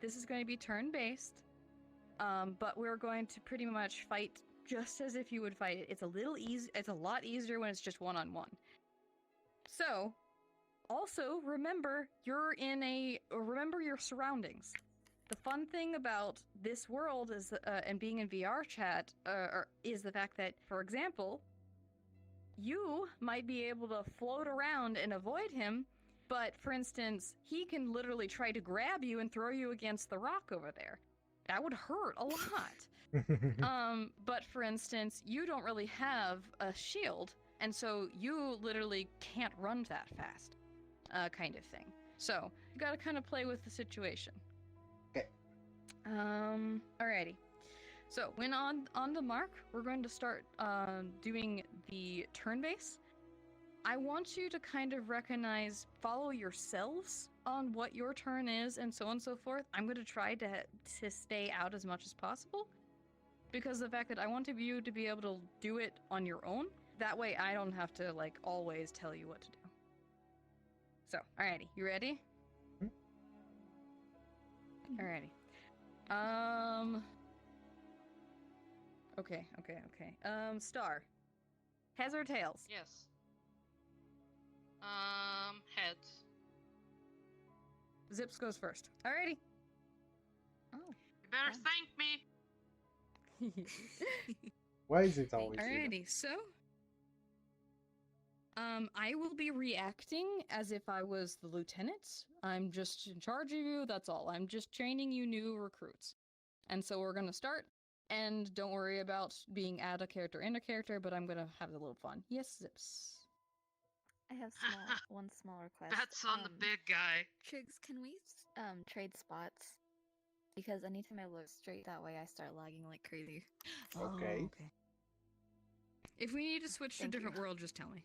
This is going to be turn-based, but we're going to pretty much fight just as if you would fight it. It's a little easy. It's a lot easier when it's just one-on-one. So, also remember remember your surroundings. The fun thing about this world is and being in VR chat is the fact that, for example, you might be able to float around and avoid him, but for instance, he can literally try to grab you and throw you against the rock over there. That would hurt a lot. But for instance, you don't really have a shield, and so you literally can't run that fast, kind of thing. So you gotta kind of play with the situation. Okay. Alrighty. So when on the mark, we're going to start doing the turn base. I want you to kind of follow yourselves on what your turn is, and so on and so forth. I'm going to try to stay out as much as possible, because of the fact that I want you to be able to do it on your own. That way I don't have to, like, always tell you what to do. So, alrighty, you ready? Alrighty. Okay. Star. Heads or tails? Yes. Heads. Zips goes first. Alrighty. Oh. You better thank me. Why is it always Alrighty, so I will be reacting as if I was the lieutenant. I'm just in charge of you, that's all. I'm just training you new recruits. And so we're gonna start, and don't worry about being out of character, in a character, but I'm gonna have a little fun. Yes, Zips. I have one small request. That's on the big guy. Triggs, can we trade spots? Because anytime I look straight that way, I start lagging like crazy. Okay. Oh, okay. If we need to switch to a different world, just tell me.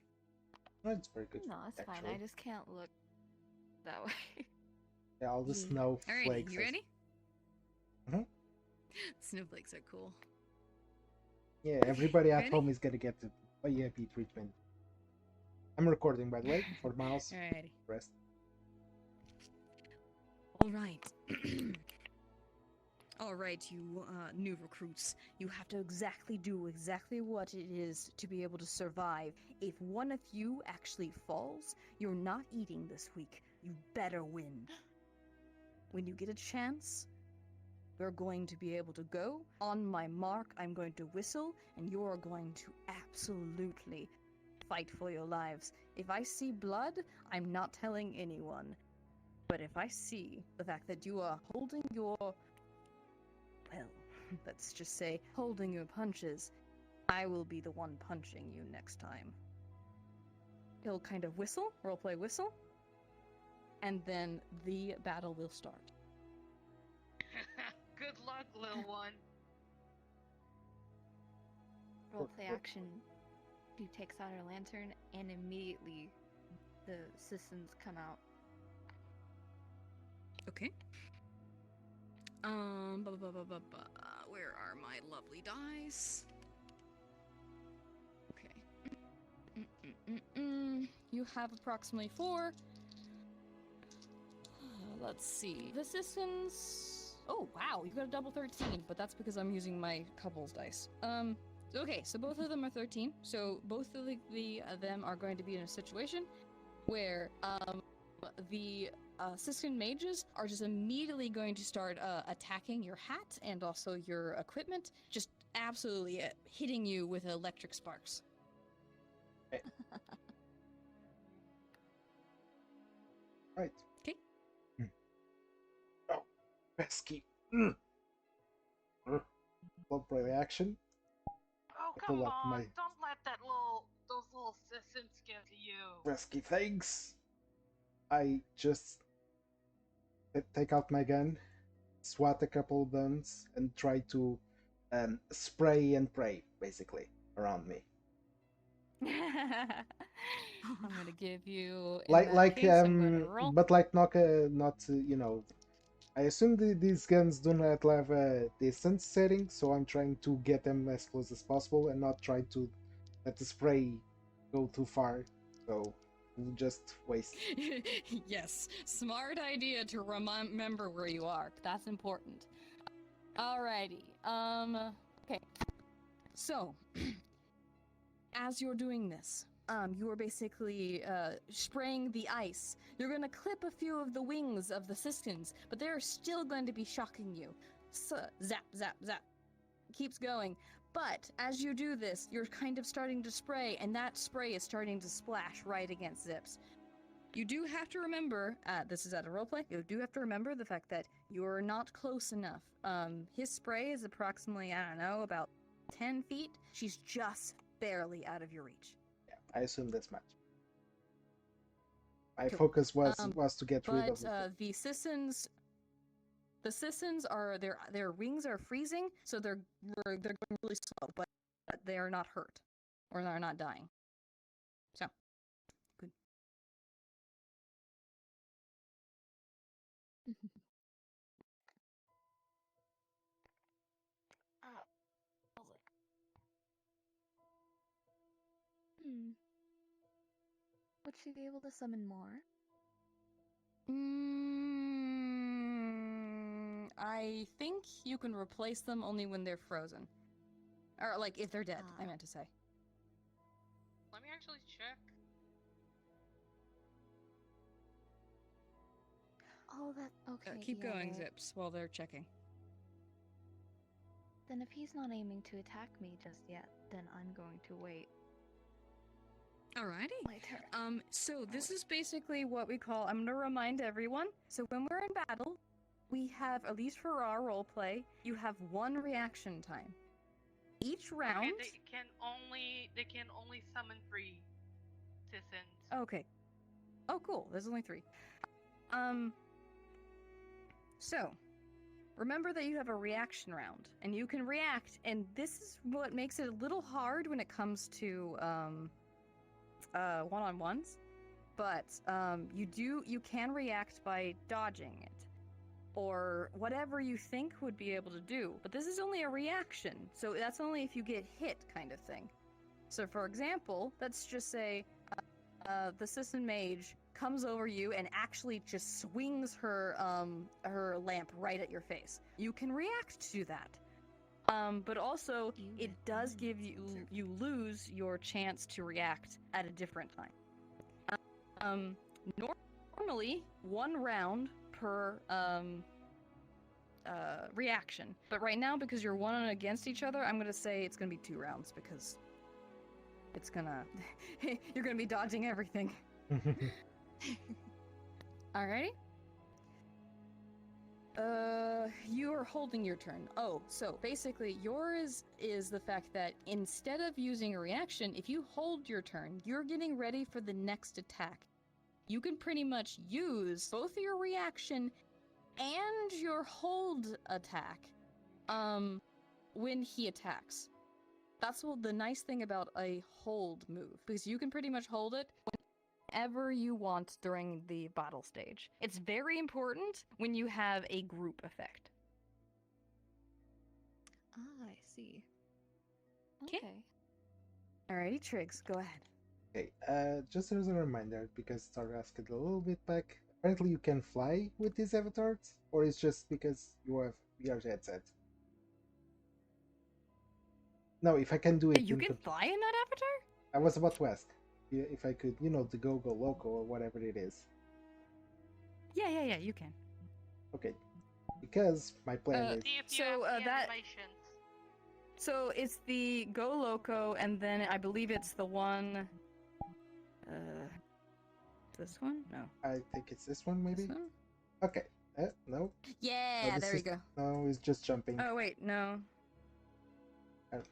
That's very good. No, it's fine. I just can't look that way. Yeah, all the snowflakes. Alrighty, you ready? Mm-hmm. Snowflakes are cool. Yeah, everybody at Ready? home is gonna get the VIP treatment. I'm recording, by the way, for Miles. Alrighty. Rest. Alright. Alright, you new recruits. You have to do exactly what it is to be able to survive. If one of you actually falls, you're not eating this week. You better win. When you get a chance, we're going to be able to go. On my mark, I'm going to whistle, and you're going to absolutely fight for your lives. If I see blood, I'm not telling anyone. But if I see the fact that you are holding your... well, let's just say holding your punches, I will be the one punching you next time. He'll kind of whistle, roleplay whistle, and then the battle will start. Good luck, little one. Roleplay action. She takes out her lantern, and immediately the citizens come out. Okay. Where are my lovely dice? Okay. You have approximately 4. Let's see. The citizens... oh, wow, you got a double 13, but that's because I'm using my couples dice. Okay, so both of them are 13, so both of them are going to be in a situation where, the assistant mages are just immediately going to start attacking your hat and also your equipment, just absolutely hitting you with electric sparks. Right. Okay. Oh, pesky. Roleplay action. Oh, Pull come up on! my- Don't let those little citizens get to you. Pesky things. I just take out my gun, swat a couple of guns, and try to spray and pray, basically, around me. I'm gonna give you But like not you know. I assume these guns do not have a distance setting, so I'm trying to get them as close as possible and not try to let the spray go too far. So Just waste. Yes, smart idea to remember where you are. That's important. Alrighty. Okay. So, as you're doing this, you are basically spraying the ice. You're gonna clip a few of the wings of the Sistans, but they're still going to be shocking you. So, zap, zap, zap. Keeps going. But as you do this, you're kind of starting to spray, and that spray is starting to splash right against Zips. You do have to remember, this is at a roleplay, you do have to remember the fact that you're not close enough. His spray is approximately, I don't know, about 10 feet. She's just barely out of your reach. Yeah, I assume that's much. My Cool. focus was to get rid of But the Sissons are their wings are freezing, so they're going really slow, but they are not hurt or they're not dying. So, good. Would she be able to summon more? I think you can replace them only when they're frozen, or like if they're dead. I meant to say. Let me actually check. Oh, that okay. Keep yeah, going, right. Zips, while they're checking. Then if he's not aiming to attack me just yet, then I'm going to wait. Alrighty. My turn. So this is basically what we call, I'm gonna remind everyone, so when we're in battle, we have, at least for our roleplay, you have one reaction time. Each round... Okay, they can only summon 3 Sissons. Okay. Oh, cool. There's only 3. So, remember that you have a reaction round, and you can react, and this is what makes it a little hard when it comes to, one-on-ones, but you can react by dodging it or whatever you think would be able to do, but this is only a reaction, so that's only if you get hit kind of thing. So for example, let's just say the Sisson mage comes over you and actually just swings her lamp right at your face. You can react to that. But also, it does give you lose your chance to react at a different time. Normally, 1 round per reaction. But right now, because you're one against each other, I'm gonna say it's gonna be 2 rounds because it's gonna you're gonna be dodging everything. Alrighty. You are holding your turn. Oh, so basically yours is the fact that instead of using a reaction, if you hold your turn, you're getting ready for the next attack. You can pretty much use both your reaction and your hold attack, when he attacks. That's the nice thing about a hold move, because you can pretty much hold it whenever you want during the battle stage. It's very important when you have a group effect. Ah, I see. 'Kay. Okay. Alrighty, Triggs, go ahead. Okay, just as a reminder, because Star asked it a little bit back, apparently you can fly with these avatars, or it's just because you have VR headset? No, if I can do it. You can fly in that avatar? I was about to ask if I could, the Go Loco or whatever it is. Yeah, you can. Okay, because my plan is. See if you So, have the that- animations. So it's the Go Loco, and then I believe it's the one... this one? No. I think it's this one, maybe? This one? Okay, no. Yeah, this there is- you go. No, it's just jumping. Oh, wait, no.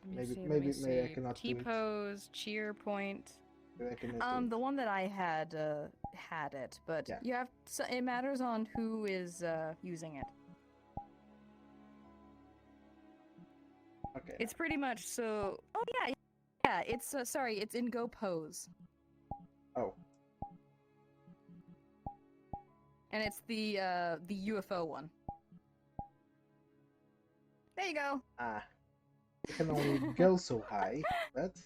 Maybe Let me I see. cannot do it. T-pose, cheer point. Maybe I cannot do it. The one that I had it, but Yeah. you have it matters on who is using it. Okay. It's pretty much so. Oh yeah. It's sorry. It's in Go Pose, Oh, and it's the UFO one. There you go. I can only go so high, but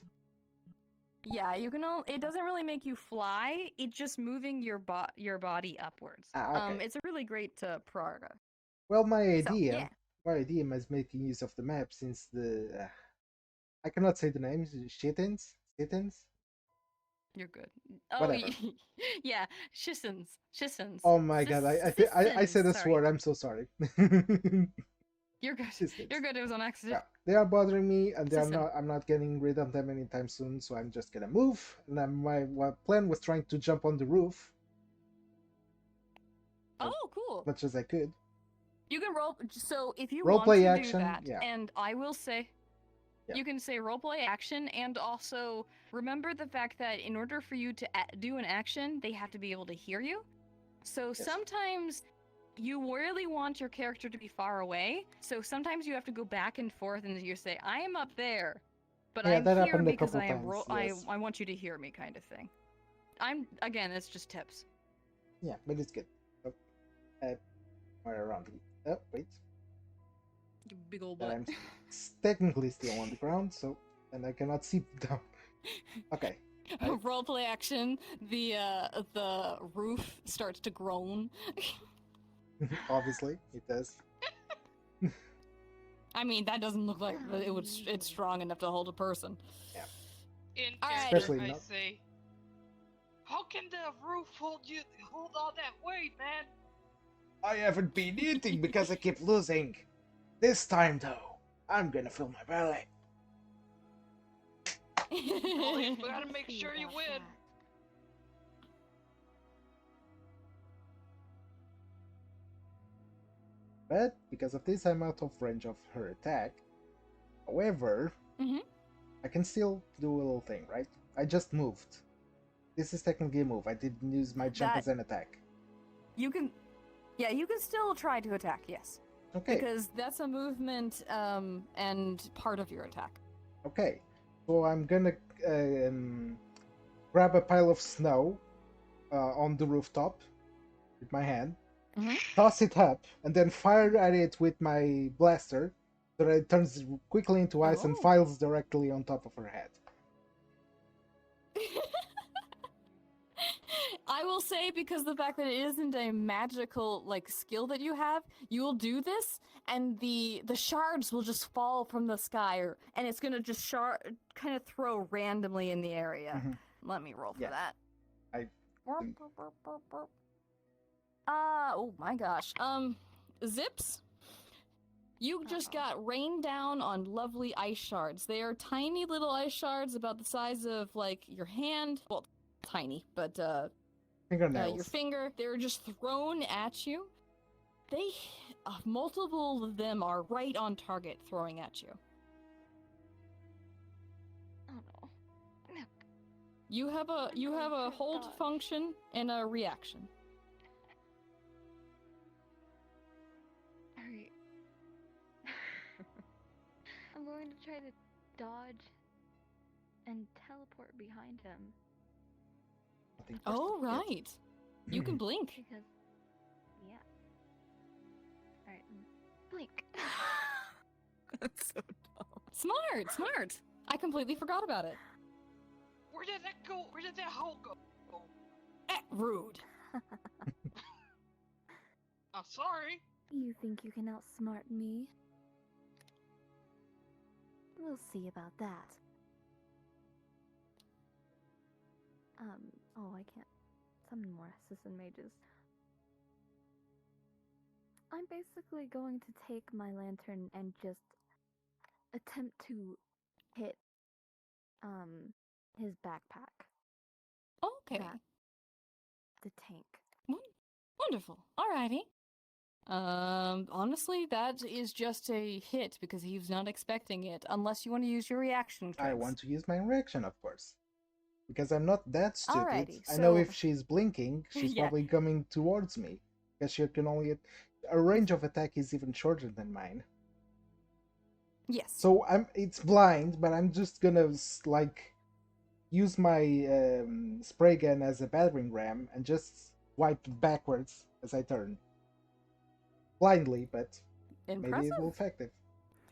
Yeah, you can. It doesn't really make you fly. It's just moving your body upwards. Okay. It's a really great prerogative. Well, my So, idea, yeah. is making use of the map since the I cannot say the names. Shittins. You're good. Oh, Whatever. yeah. Shissons. Oh my god, I said a Sorry. word. I'm so sorry. You're good. Shistins. You're good. It was on accident. Yeah, they are bothering me, and Sissin. I'm not getting rid of them anytime soon. So I'm just gonna move. And then my plan was trying to jump on the roof Oh, cool. as much as I could. You can roll. So if you Roleplay want to action, do that, yeah. and I will say, Yeah. you can say roleplay action, and also remember the fact that in order for you to do an action, they have to be able to hear you. So Yes. sometimes you really want your character to be far away. So sometimes you have to go back and forth, and you say, "I am up there, but Yeah, I'm that here happened a because couple I am. times, yes. I want you to hear me," kind of thing. Again, it's just tips. Yeah, but it's good. Oh, where around? Oh, wait. You big old But butt. I'm technically still on the ground, so and I cannot see down. Okay. Right. Roleplay action. The roof starts to groan. Obviously, it does. I mean, that doesn't look like it's strong enough to hold a person. In Alright. character, Especially I not- say, how can the roof hold all that weight, man? I haven't been eating because I keep losing. This time, though, I'm gonna fill my belly. Well, you gotta make See sure you about win. that. But because of this, I'm out of range of her attack. However, Mhm. I can still do a little thing, right? I just moved. This is technically a move. I didn't use my jump That- as an attack. You can still try to attack, yes. Okay. Because that's a movement, and part of your attack. Okay. So I'm gonna grab a pile of snow on the rooftop with my hand, toss it up, and then fire at it with my blaster so that it turns quickly into ice and Oh. files directly on top of her head. I will say, because the fact that it isn't a magical skill that you have, you will do this, and the shards will just fall from the sky, and it's gonna just kind of throw randomly in the area. Mhm. Let me roll for Yeah. that. I- Oh my gosh. Zips. You just got rained down on lovely ice shards. They are tiny little ice shards about the size of your hand. Well, tiny, but Fingernails. your finger. They're just thrown at you. They, multiple of them are right on target, throwing at you. Oh no. No. You have a going to hold dodge. function and a reaction. Alright. I'm going to try to dodge and teleport behind him Nothing Oh first. right, you can blink. because, yeah. Alright, blink. That's so dumb. Smart. I completely forgot about it. Where did that go? Where did that hole go? Rude. I'm sorry. You think you can outsmart me? We'll see about that. Oh, I can't summon more assistant mages. I'm basically going to take my lantern and just attempt to hit, his backpack. Okay. That- The tank. Wonderful. Alrighty. Honestly, that is just a hit because he was not expecting it, unless you want to use your reaction I traits. want to use my reaction, of course. Because I'm not that stupid. Alrighty, I know so- if she's blinking, she's Yeah. probably coming towards me. Because she can only... Her range of attack is even shorter than mine. Yes. So it's blind, but I'm just gonna use my spray gun as a battering ram and just swipe backwards as I turn. Blindly, but maybe it will Impressive. effective.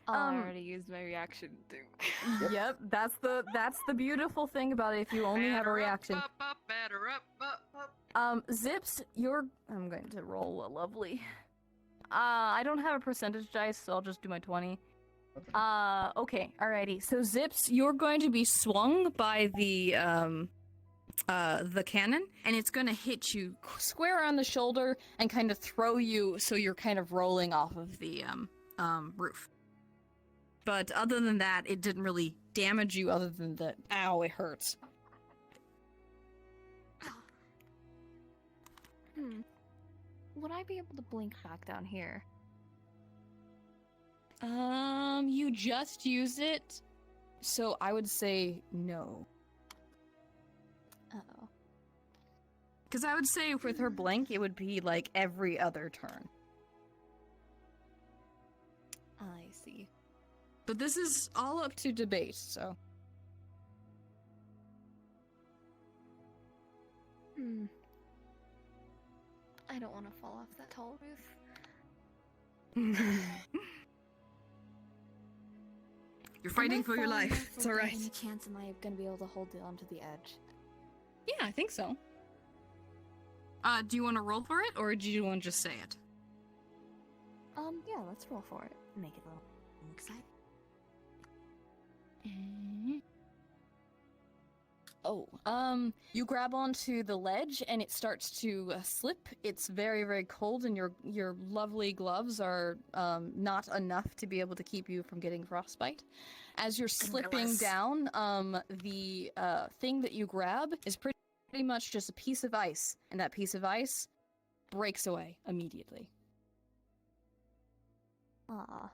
I already used my reaction too. Yep, that's the beautiful thing about it. If you only have a reaction. Batter up. Zips, I'm going to roll a lovely. I don't have a percentage dice, so I'll just do my 20. Okay, alrighty. So Zips, you're going to be swung by the cannon, and it's going to hit you square on the shoulder and kind of throw you, so you're kind of rolling off of the roof. But other than that, it didn't really damage you. Other than that, ow, it hurts. Would I be able to blink back down here? You just used it, so I would say no. Uh-oh. Because I would say with her blink, it would be like every other turn. I see. But this is all up to debate, so. I don't want to fall off that tall roof. You're fighting for your life. Is It's there alright. any chance am I gonna be able to hold it onto the edge? Yeah, I think so. Do you want to roll for it, or do you want to just say it? Yeah, let's roll for it. Make it a little exciting. You grab onto the ledge and it starts to slip. It's very, very cold, and your lovely gloves are not enough to be able to keep you from getting frostbite. As you're slipping down, the thing that you grab is pretty much just a piece of ice, and that piece of ice breaks away immediately. Aw.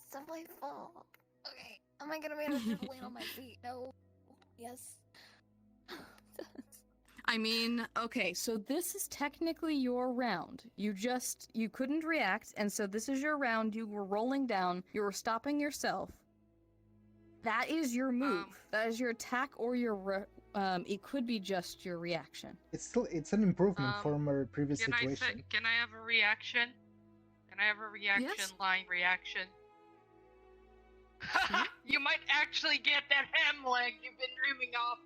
It's my fault. Okay, am I gonna be able to land on my feet? No. Yes. I mean, okay, so this is technically your round. You couldn't react, and so this is your round. You were rolling down, you were stopping yourself. That is your move. That is your attack, or it could be just your reaction. It's an improvement from our previous situation. Can I have a reaction? Can I have a reaction? Yes. Line reaction. You might actually get that ham leg you've been dreaming of.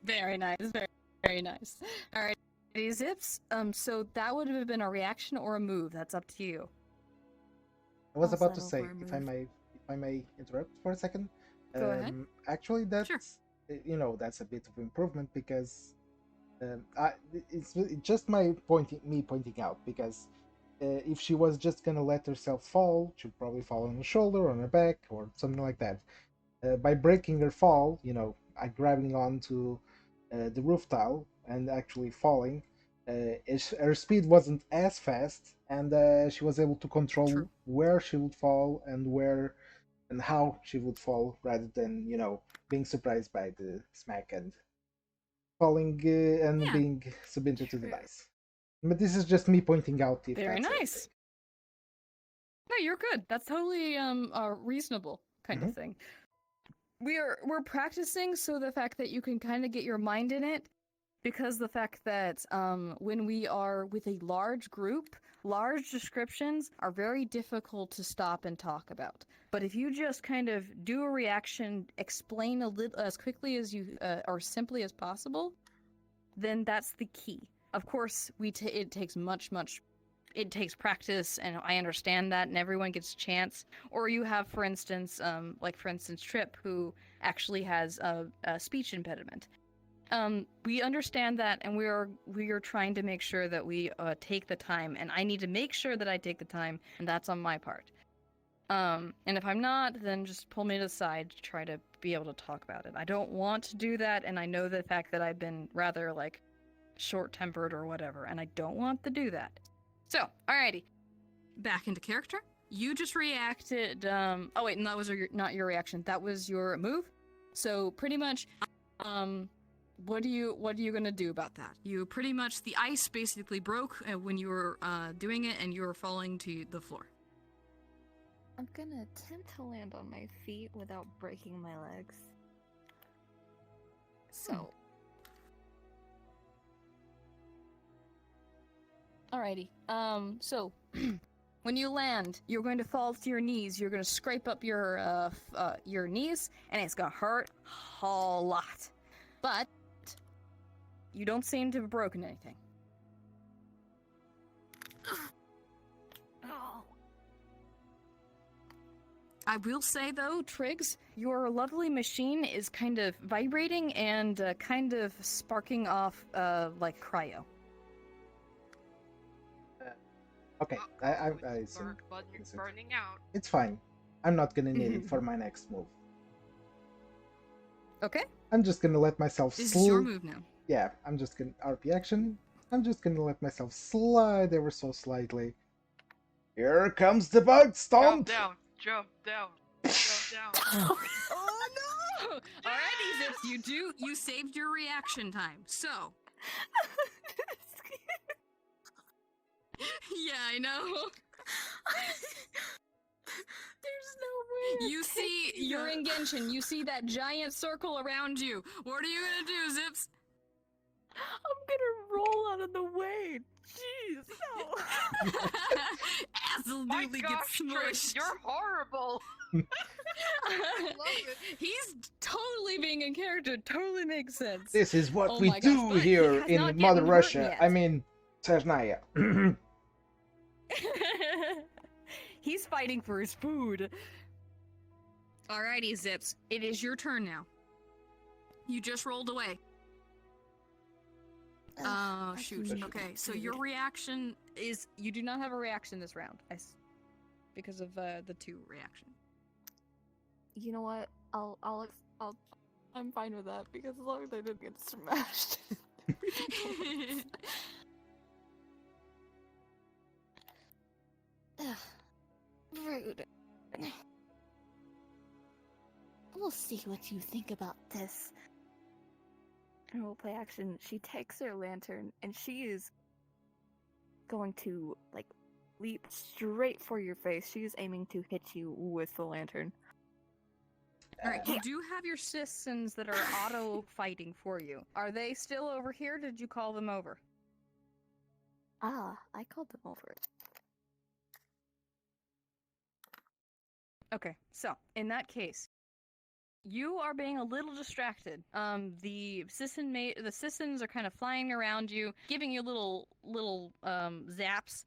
Very nice, very, very nice. Alright, Zips, so that would have been a reaction or a move. That's up to you. I was I'll about to settle say, for a if I may interrupt for a second. Go ahead. Actually, that's Sure. that's a bit of improvement because it's just me pointing out, because if she was just gonna let herself fall, she'd probably fall on her shoulder, on her back, or something like that. By breaking her fall, grabbing onto the roof tile and actually falling, her speed wasn't as fast, and she was able to control True. where she would fall and how she would fall, rather than being surprised by the smack and falling and Yeah. being submitted to the True. dice. But this is just me pointing out if Very that's nice. No, you're good. That's totally a reasonable kind of thing. We're practicing, so the fact that you can kind of get your mind in it, because the fact that when we are with a large group, large descriptions are very difficult to stop and talk about. But if you just kind of do a reaction, explain a little as quickly as you or simply as possible, then that's the key. Of course, it takes it takes practice, and I understand that, and everyone gets a chance. Or you have, for instance, Trip, who actually has a speech impediment. We understand that, and we are trying to make sure that we take the time, and I need to make sure that I take the time, and that's on my part. And if I'm not, then just pull me to the side to try to be able to talk about it. I don't want to do that, and I know the fact that I've been rather, short-tempered or whatever, and I don't want to do that. So, alrighty. Back into character. You just reacted, oh wait, and that was not your reaction. That was your move. So, pretty much, what are you gonna do about that? You pretty much, the ice basically broke when you were doing it, and you were falling to the floor. I'm gonna attempt to land on my feet without breaking my legs. So. Alrighty. So When you land, you're going to fall to your knees. You're going to scrape up your knees, and it's going to hurt a lot. But you don't seem to have broken anything. Oh. I will say, though, Triggs, your lovely machine is kind of vibrating and kind of sparking off like cryo. Okay, I see. It's burning out. It's fine. I'm not gonna need it for my next move. Okay, I'm just gonna let myself this is your move now. Yeah, I'm just gonna RP action. I'm just gonna let myself slide ever so slightly. Here comes the bug stomp! Jump down. Oh no! Alrighty, Zips, you saved your reaction time. So. Yeah, I know. There's no way. You see, you're in Genshin. You see that giant circle around you. What are you gonna do, Zips? I'm gonna roll out of the way. Jeez, no. My Absolutely gosh, get Trish, smushed. you're horrible. I love it. He's totally being in character. Totally makes sense. This is what Oh we my do gosh, but he here has in not Mother gotten hurt Russia. yet. I mean, Chernaya. He's fighting for his food. Alrighty, Zips. It is your turn now. You just rolled away. Oh, shoot. Okay, so your reaction is... You do not have a reaction this round. Because of the 2 reaction. You know what? I'm fine with that because as long as I didn't get smashed. Ugh, rude. We'll see what you think about this. Roleplay action. She takes her lantern and she is going to like leap straight for your face. She is aiming to hit you with the lantern. Alright, you do have your citizens that are auto-fighting for you. Are they still over here? Did you call them over? Ah, I called them over. Okay, so, in that case, you are being a little distracted. The citizens are kind of flying around you, giving you little zaps,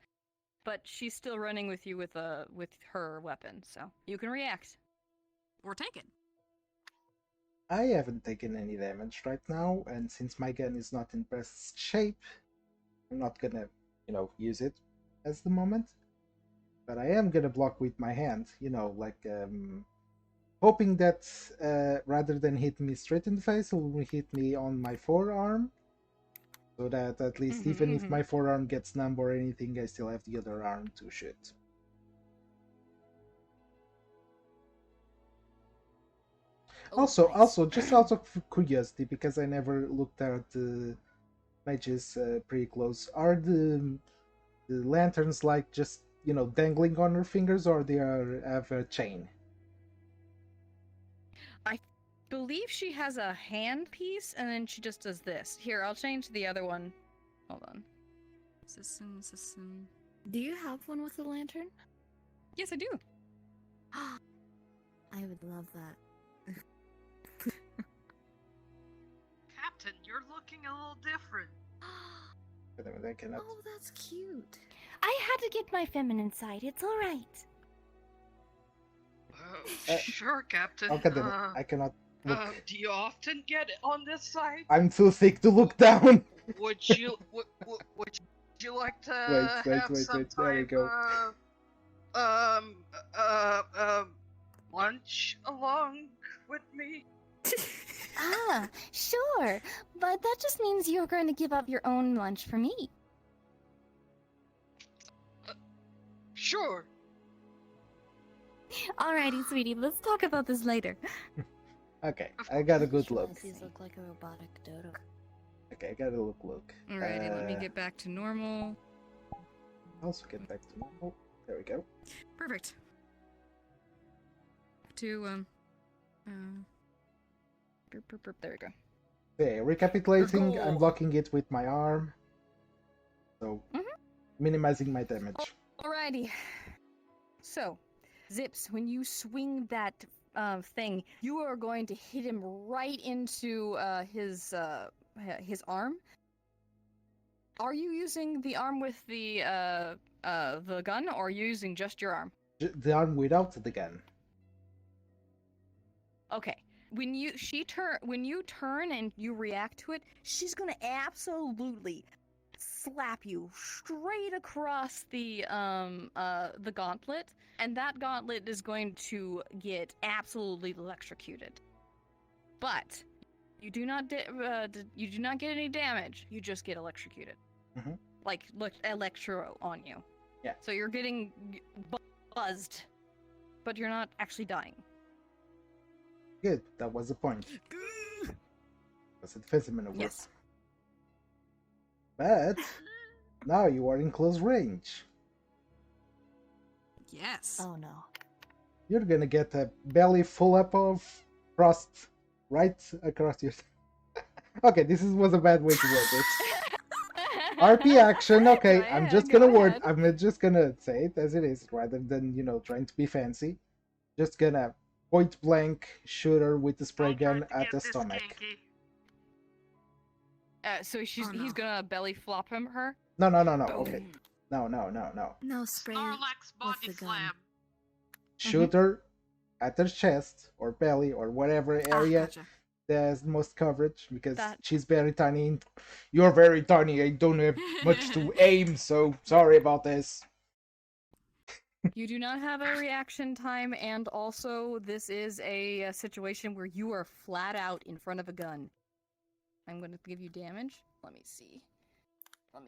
but she's still running with you with her weapon, so you can react. Or take it. I haven't taken any damage right now, and since my gun is not in best shape, I'm not gonna, use it as the moment. But I am gonna block with my hand, hoping that rather than hit me straight in the face, it will hit me on my forearm. So that at least even if my forearm gets numb or anything, I still have the other arm to shoot. Also, just out of curiosity, because I never looked at the mages pretty close, are the lanterns like just dangling on her fingers, or they have a chain? I believe she has a hand piece, and then she just does this. Here, I'll change the other one. Hold on. Sissin. Do you have one with a lantern? Yes, I do. I would love that. Captain, you're looking a little different. I cannot. Oh, that's cute. I had to get my feminine side. It's all right. Sure, Captain. Okay, then I cannot look. Do you often get on this side? I'm too thick to look down. Would you like to have some there we type go. lunch along with me? Ah, sure. But that just means you're going to give up your own lunch for me. Sure. Alrighty, sweetie. Let's talk about this later. Okay, I got a good look. These look like a robotic dodo. Okay, I got a look. Alrighty, let me get back to normal. Also get back to normal. There we go. Perfect. There we go. Okay, recapitulating, Goal. I'm blocking it with my arm. So, minimizing my damage. Alrighty. So, Zips, when you swing that thing, you are going to hit him right into his arm. Are you using the arm with the gun, or are you using just your arm? The arm without the gun. Okay. When you turn and you react to it, she's gonna absolutely slap you straight across the gauntlet, and that gauntlet is going to get absolutely electrocuted. But you do not get any damage. You just get electrocuted. Mm-hmm. Like electro on you. Yeah. So you're getting buzzed, but you're not actually dying. Good, that was the point. Was it fisherman of Yes. But now you are in close range. Yes. Oh no. You're gonna get a belly full up of frost right across your. Okay, was a bad way to word it. RP action. Okay, Go I'm ahead, just go gonna ahead. I'm just gonna say it as it is, rather than trying to be fancy. Just gonna point blank shoot her with the spray Don't try gun to at get the this stomach. kinky. So Oh, no. he's gonna belly flop her. No. Boom. Okay. No. No spray. Snorlax body the gun. slam. Shoot her at her chest or belly or whatever area Gotcha. that has most coverage, because That- she's very tiny. You're very tiny. I don't have much to aim, so sorry about this. You do not have a reaction time, and also this is a situation where you are flat out in front of a gun. I'm going to give you damage. Let me see. Oh, no.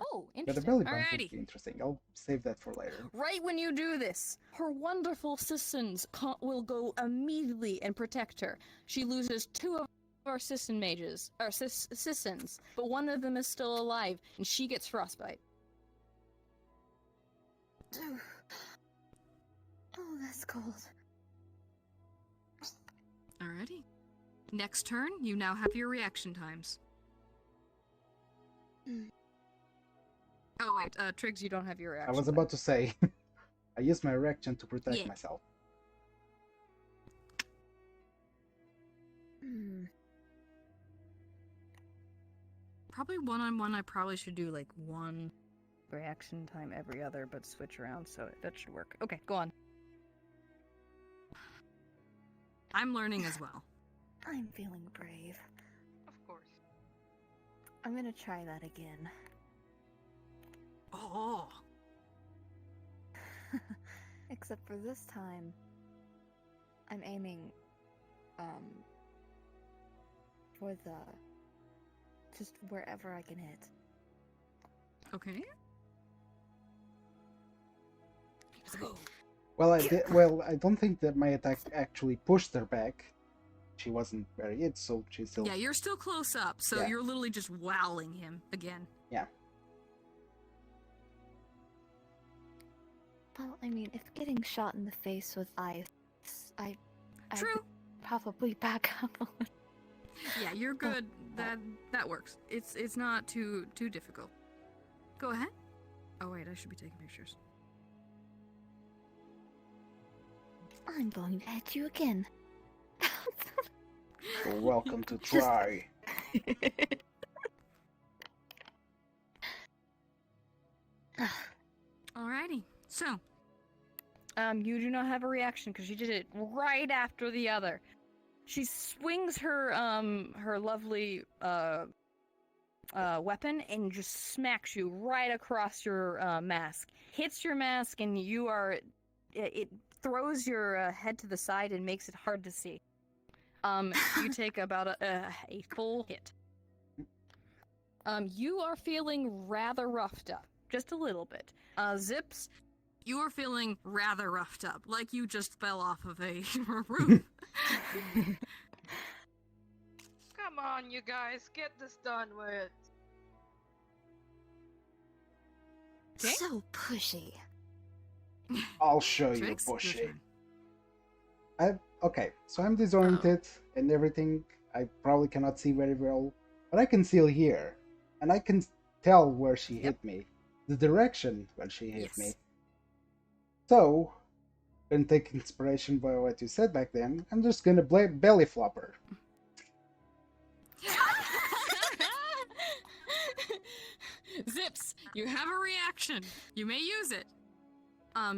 Oh, But the interesting. belly bump Alrighty. would be interesting. I'll save that for later. Right when you do this, her wonderful citizens will go immediately and protect her. She loses 2 of our citizen mages, or citizens, but one of them is still alive, and she gets frostbite. Oh, that's cold. Alrighty. Next turn, you now have your reaction times. Oh wait, Triggs, you don't have your reaction. I was about to say, I use my reaction to protect Yeah. myself. Probably one-on-one, I probably should do like one reaction time every other, but switch around, so that should work. Okay, go on. I'm learning as well. I'm feeling brave. Of course. I'm gonna try that again. Oh. Except for this time, I'm aiming, for just wherever I can hit. Okay. Well, I don't think that my attack actually pushed her back. She wasn't very hit, so she's still. Yeah, you're still close up, so Yeah. you're literally just wowing him again. Well, I mean, if getting shot in the face with ice, I True. could probably back up a little. Yeah, you're good. That works. It's not too difficult. Go ahead. Oh wait, I should be taking pictures. I'm going to hit you again. You're welcome to try. Alrighty. So, You do not have a reaction because she did it right after the other. She swings her her lovely weapon and just smacks you right across your mask. Hits your mask, and you are it throws your head to the side and makes it hard to see. You take about a full hit. You are feeling rather roughed up, just a little bit. Zips, you are feeling rather roughed up, like you just fell off of a roof. Come on, you guys, get this done with. Okay. So pushy. I'll show you, Trix, your bushy. turn. Okay, so I'm disoriented and everything. I probably cannot see very well, but I can still hear, and I can tell where she hit me. the direction when she hit Yes. me. So, gonna take inspiration by what you said back then. I'm just gonna belly flop her. Zips, you have a reaction. You may use it.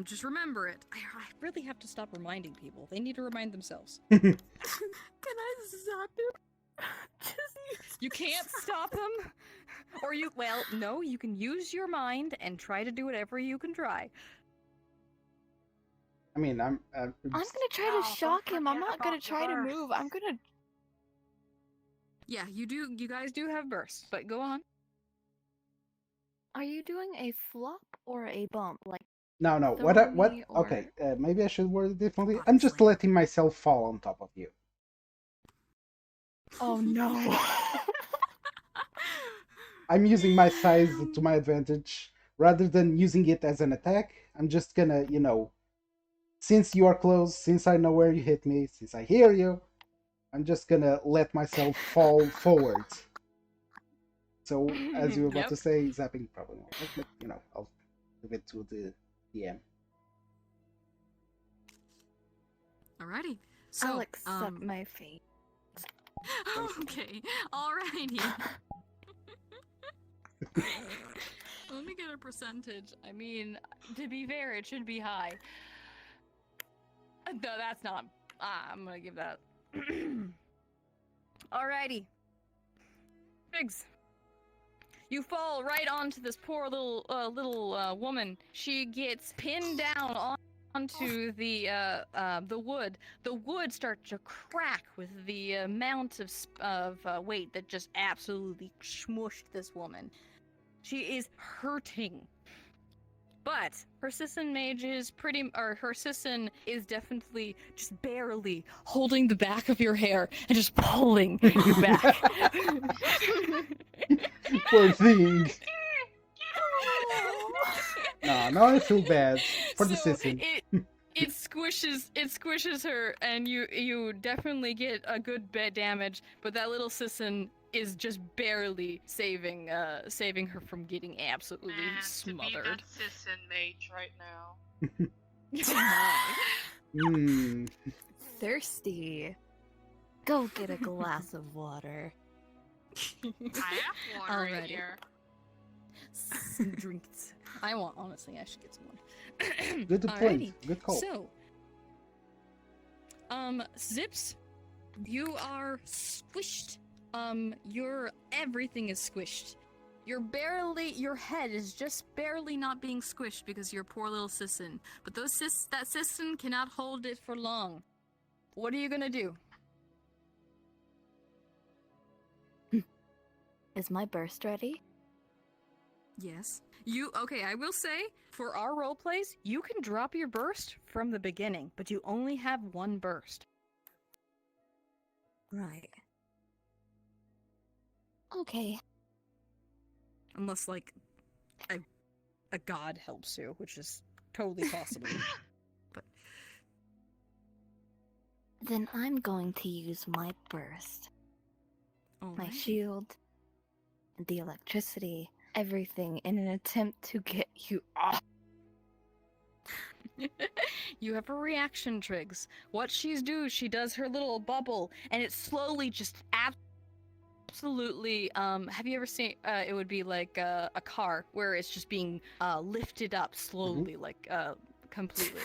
Just remember it. I really have to stop reminding people. They need to remind themselves. Can I zap him? Just You can't stop him. Or no, you can use your mind and try to do whatever you can try. I mean, I'm gonna try Oh, to don't shock him. I'm forget not gonna about try to bursts. move. I'm gonna. Yeah, you do. You guys do have bursts, but go on. Are you doing a flop or a bump? Like, no. What? throw What? me or- Okay, maybe I should word it differently. Body I'm just slam. letting myself fall on top of you. oh no. I'm using my size to my advantage rather than using it as an attack. I'm just gonna, since you are close, since I know where you hit me, since I hear you, I'm just gonna let myself fall forward. So, as you were about Yep. to say, zapping probably won't work, but I'll leave it to the DM. Alrighty. So, I'll accept my fate. Okay. Alrighty. Let me get a percentage. I mean, to be fair, it should be high. No, that's not. I'm gonna give that. Alrighty. Biggs. You fall right onto this poor little woman. She gets pinned down onto the wood. The wood starts to crack with the amount of weight that just absolutely smushed this woman. She is hurting. But her Sisson her Sisson is definitely just barely holding the back of your hair and just pulling you back. Poor thing. No, I feel bad for the So system. it squishes her, and you definitely get a good bit damage, but that little Sisson is just barely saving her from getting absolutely Man, smothered. to be that Sisson mage right now. Thirsty. Go get a glass of water. I have water right Alrighty. here. Some drinks. I should get some more. Good Alrighty. point. Good call. So, Zips, you are squished. Everything is squished. Your head is just barely not being squished because your poor little Sisson. But that Sisson cannot hold it for long. What are you gonna do? Is my burst ready? Yes. Okay, I will say, For our role plays, you can drop your burst from the beginning, but you only have one burst. Right. Okay. Unless, like, a god helps you, which is totally possible. Then I'm going to use my burst. My alright. shield, the electricity, everything in an attempt to get you off. You have a reaction, Triggs. What she does her little bubble, and it slowly just absolutely, have you ever seen, it would be like a car, where it's just being lifted up slowly, like, completely.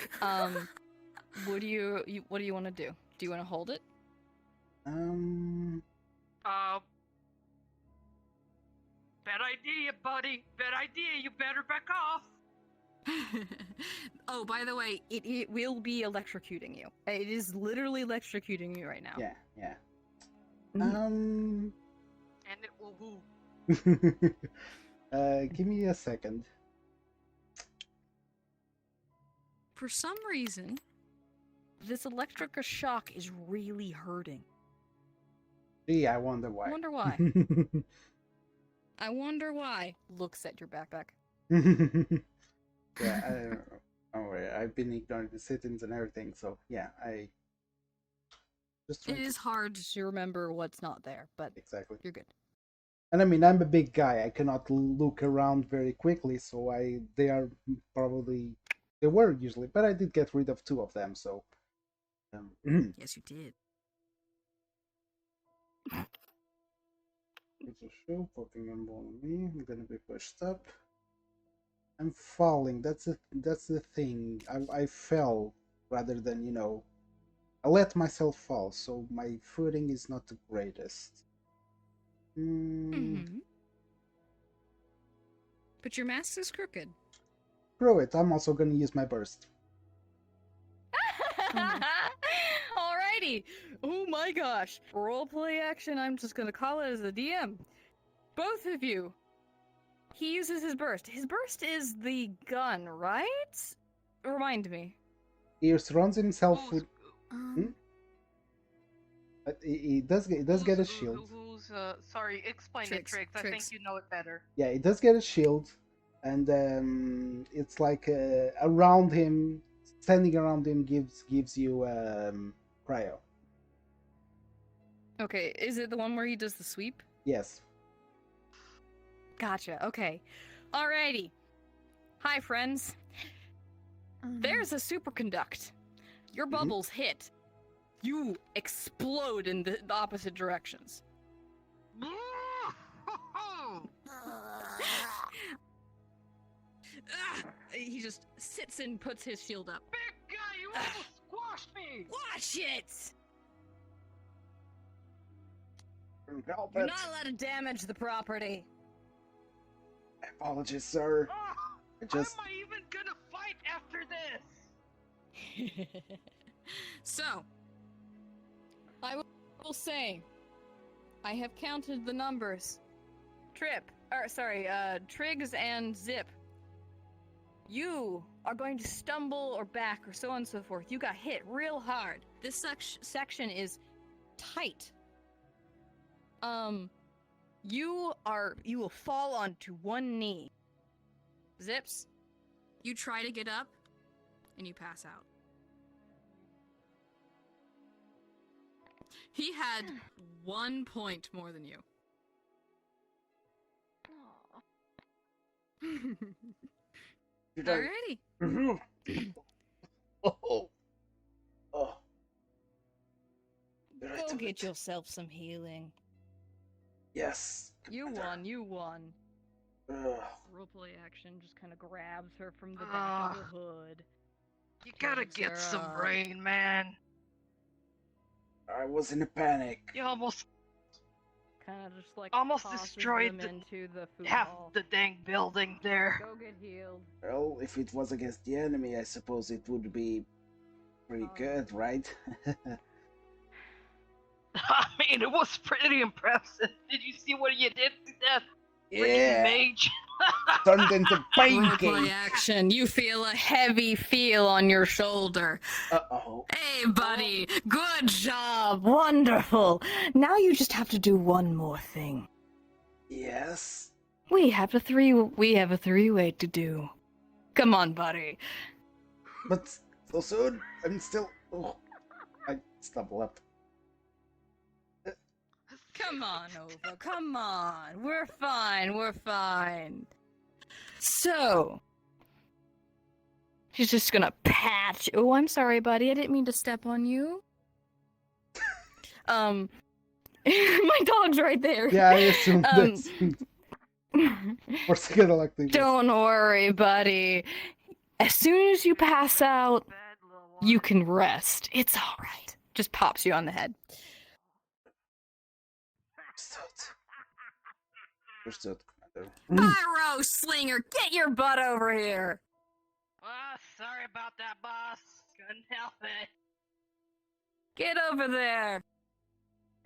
What do you want to do? Do you want to hold it? Bad idea, buddy. Bad idea. You better back off. Oh, by the way, It will be electrocuting you. It is literally electrocuting you right now. Yeah. And it will woo. Give me a second. For some reason, this electric shock is really hurting. Gee, I wonder why. I wonder why. I wonder why. Looks at your backpack. Yeah, don't worry. I've been ignoring the sit-ins and everything, so yeah, I just It is hard to remember what's not there, but exactly. you're good. And I mean, I'm a big guy. I cannot look around very quickly, so they were usually, but I did get rid of 2 of them. So, Yes, you did. it's a show poking and on me. I'm gonna be pushed up. I'm falling. That's the thing. I fell rather than I let myself fall, so my footing is not the greatest. Mm-hmm. But your mask is crooked. Screw it. I'm also gonna use my burst. Alrighty. Oh my gosh. Roleplay action. I'm just gonna call it as a DM. Both of you. He uses his burst. His burst is the gun, right? Remind me. He surrounds himself Who's- with. He does get a shield. Sorry, explain Tricks, it, Tricks. I think Tricks. you know it better. Yeah, he does get a shield, and it's like around him, standing around him gives you cryo. Okay, is it the one where he does the sweep? Yes. Gotcha. Okay. Alrighty. Hi, friends. There's a superconduct. Your bubbles hit. You explode in the opposite directions. He just sits and puts his shield up. Big guy, you almost squashed me! Watch it! Help You're it. not allowed to damage the property. Apologies, sir. I just. How am I even gonna fight after this? So, I will say, I have counted the numbers. Triggs and Zip. You are going to stumble or back or so on and so forth. You got hit real hard. This section is tight. You will fall onto one knee. Zips? You try to get up, and you pass out. He had 1 point more than you. Alrighty. Oh. Go get yourself some healing. Yes. You won, you won. Ugh. Roleplay action just kind of grabs her from the back of the hood. You gotta Picks get her some up. brain, man. I was in a panic. You almost Kind of just like Almost tosses destroyed them into the food half hall. the dang building there. Go get healed. Well, if it was against the enemy, I suppose it would be pretty good, right? I mean, it was pretty impressive. Did you see what you did to that freaking Yeah. mage? Turned into Roleplay pancake. action. You feel a heavy feel on your shoulder. Uh-oh. Hey, buddy. Good job. Wonderful. Now you just have to do one more thing. Yes. We have a three-way to do. Come on, buddy. But so soon? I'm still... Oh. I stumble up. Come on over. Come on. We're fine. We're fine. So, she's just gonna pat. Oh, I'm sorry, buddy. I didn't mean to step on you. My dog's right there. Yeah, I assumed Um, this. Or together like they Don't worry, buddy. As soon as you pass out, you can rest. It's all right. Just pops you on the head. Understood, Commander. Pyro Slinger, get your butt over here. Sorry about that, boss. Couldn't help it. Get over there.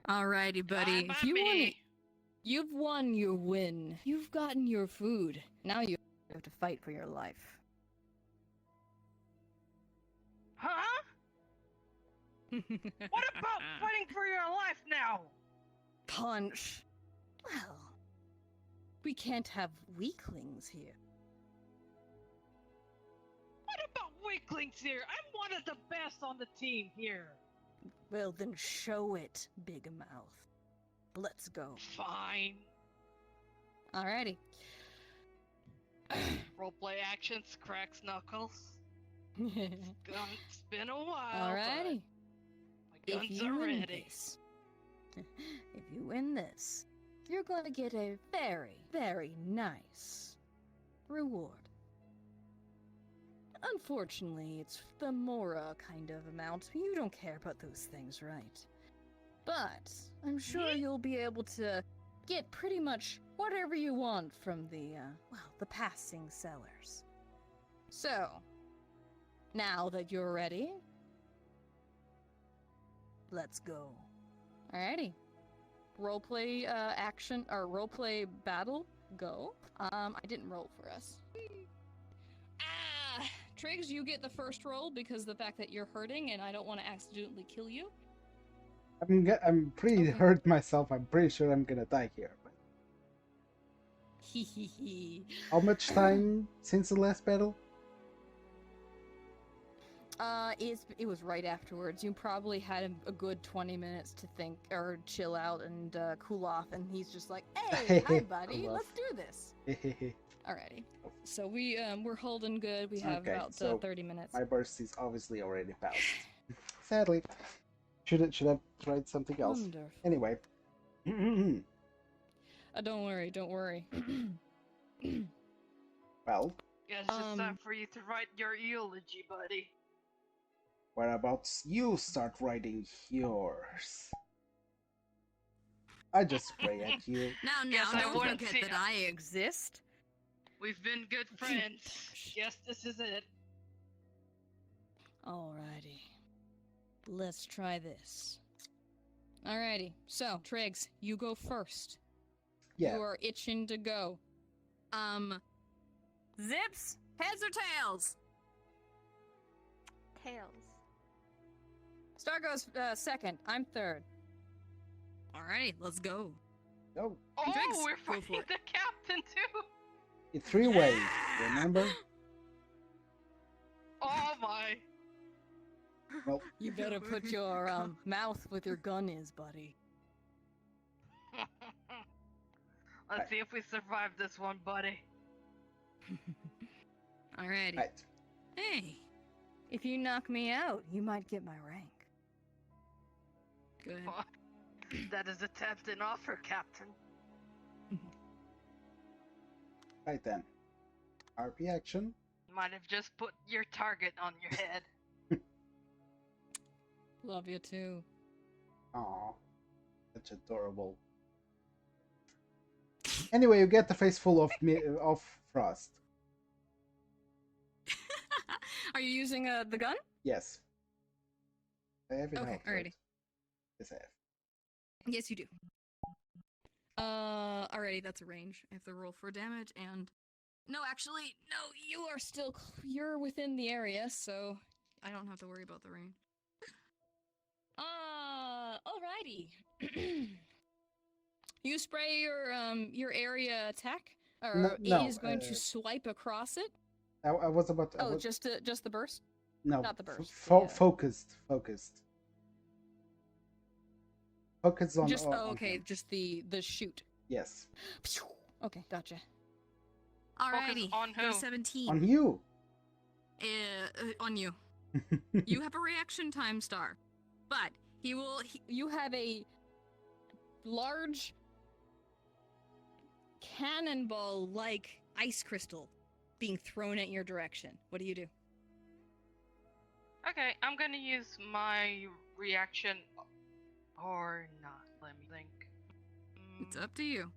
Alrighty, buddy. Fine by if you want me. it, you've won your win. You've gotten your food. Now you have to fight for your life. Huh? What about fighting for your life now? Punch. Well, we can't have weaklings here. What about weaklings here? I'm one of the best on the team here. Well, then show it, big mouth. Let's go. Fine. Alrighty. Roleplay actions, cracks knuckles. It's been a while. Alrighty. But my guns are ready. If you win this, you're going to get a very, very nice reward. Unfortunately, it's the Mora kind of amount. You don't care about those things, right? But I'm sure you'll be able to get pretty much whatever you want from the passing sellers. So, now that you're ready, let's go. Alrighty. Roleplay action, or roleplay battle, go. I didn't roll for us. Triggs, you get the first roll because the fact that you're hurting and I don't want to accidentally kill you. I'm pretty hurt myself. I'm pretty sure I'm gonna die here. How much time since the last battle? It was right afterwards. You probably had a good 20 minutes to think or chill out and cool off, and he's just like, "Hey, hi, buddy, Cool let's do this." Alrighty. So we're holding good. We have Okay, about so 30 minutes. My burst is obviously already passed. Sadly, should have tried something else. Wonderful. Anyway. Don't worry. Well, Yeah, it's just time for you to write your eulogy, buddy. what about you start writing yours? I just spray at you. Now, Guess I don't wouldn't forget see- that I exist. We've been good friends. Guess this is it. Alrighty. Let's try this. Alrighty. So, Triggs, you go first. Yeah. You are itching to go. Zips, heads or tails? Tails. Star goes second. I'm third. Alrighty, let's go. No, Oh, Triggs, we're go for fighting it. the captain too. in 3 ways. Remember? Oh my. Well, You better put your mouth with your gun is, buddy. Let's see if we survive this one, buddy. Alrighty. right. Hey, if you knock me out, you might get my rank. Good. That is a tempting offer, Captain. Right then. RP action. Might have just put your target on your head. Love you too. Aw. Such adorable. Anyway, you get the face full of of frost. Are you using the gun? Yes. I have it Okay, out, alrighty. right? Yes, I have. Yes, you do. Alrighty, that's a range. I have to roll for damage and... No, actually, no, you are still... You're within the area, so I don't have to worry about the range. Alrighty. You spray your area attack? Or No, it is going to swipe across it? I was about to... I Oh, was, just the burst? no, not the burst, Focused. Focus on... Just, on okay, him. just the shoot. Yes. Okay, gotcha. Alrighty, on go who? 17. On you! On you. You have a reaction time, Star. But you have a large cannonball-like ice crystal being thrown at your direction. What do you do? Okay, I'm gonna use my reaction or not. Let me think. It's up to you.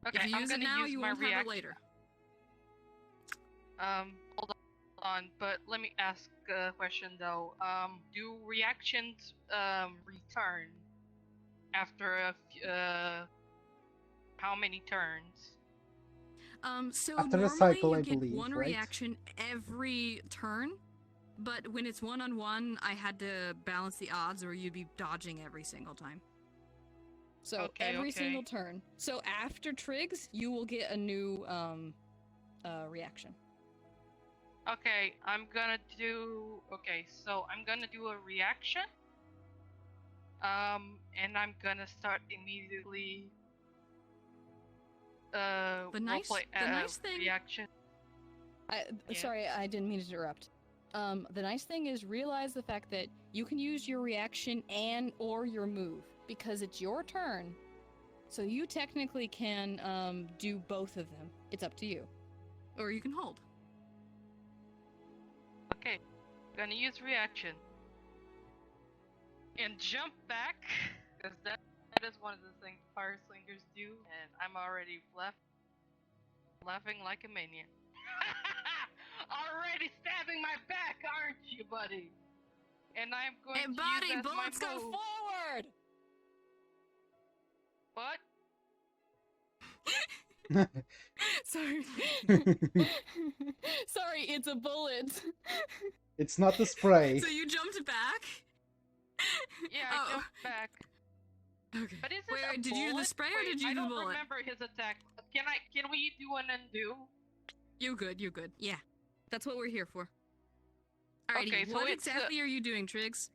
Okay, If you I'm use it gonna now, use you my won't have it reaction. later. Hold on, but let me ask a question though. Do reactions return after how many turns? So After the normally cycle, you I get believe, one right? reaction every turn, but when it's one-on-one, I had to balance the odds or you'd be dodging every single time. So Okay, every okay. single turn. So after Triggs, you will get a new reaction. Okay, I'm gonna do. Okay, so I'm gonna do a reaction. And I'm gonna start immediately The nice thing. reaction. Yeah. Sorry, I didn't mean to interrupt. The nice thing is realize the fact that you can use your reaction and or your move because it's your turn. So you technically can do both of them. It's up to you. Or you can hold. Okay, gonna use reaction and jump back because that is one of the things fire slingers do, and I'm already laughing like a maniac. Already stabbing my back, aren't you, buddy? And I'm going to buddy, use as bullets my go move. forward! What? Sorry. Sorry, it's a bullet. It's not the spray. So you jumped back? Yeah, I jumped back. Okay. But is it Wait, a did you do the bullet? spray or Wait, did you do the I bullet? don't remember his attack. Can we do an undo? You good. Yeah. That's what we're here for. Alrighty, Okay, so what it's, exactly are you doing, Triggs?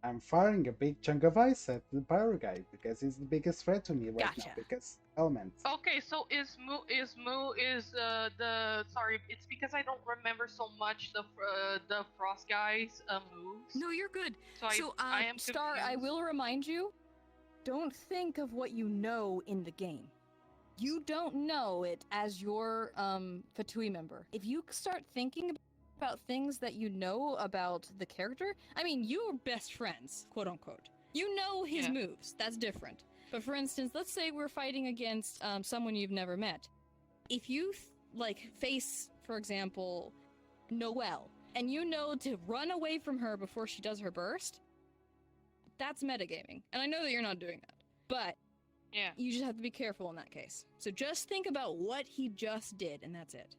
I'm firing a big chunk of ice at the pyro guy because he's the biggest threat to me right now. Gotcha. Because elements. Okay, so the sorry, it's because I don't remember so much the frost guys moves. No, you're good. So I am Star, I confused. will remind you, don't think of what you know in the game. You don't know it as your Fatui member. If you start thinking about things that you know about the character, I mean, you're best friends, quote unquote. You know his moves. That's different. But for instance, let's say we're fighting against someone you've never met. If you face, for example, Noelle, and you know to run away from her before she does her burst, that's metagaming. And I know that you're not doing that. But Yeah. you just have to be careful in that case. So just think about what he just did, and that's it.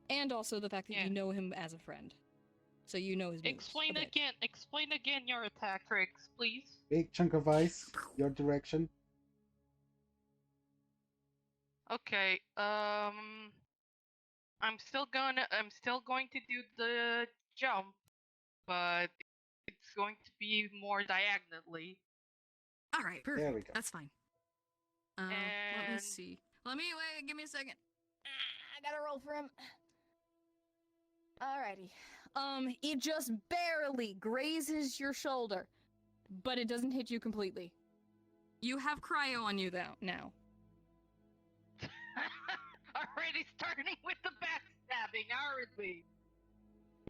And also the fact that you know him as a friend. So you know his moves. Explain again your attack tricks, please. Big chunk of ice, your direction. Okay, I'm still going to do the jump, but it's going to be more diagonally. Alright, perfect. There we go. That's fine. Let me And- see. Wait, give me a second. I gotta roll for him. Alrighty. It just barely grazes your shoulder, but it doesn't hit you completely. You have cryo on you now. Already starting with the backstabbing, aren't we?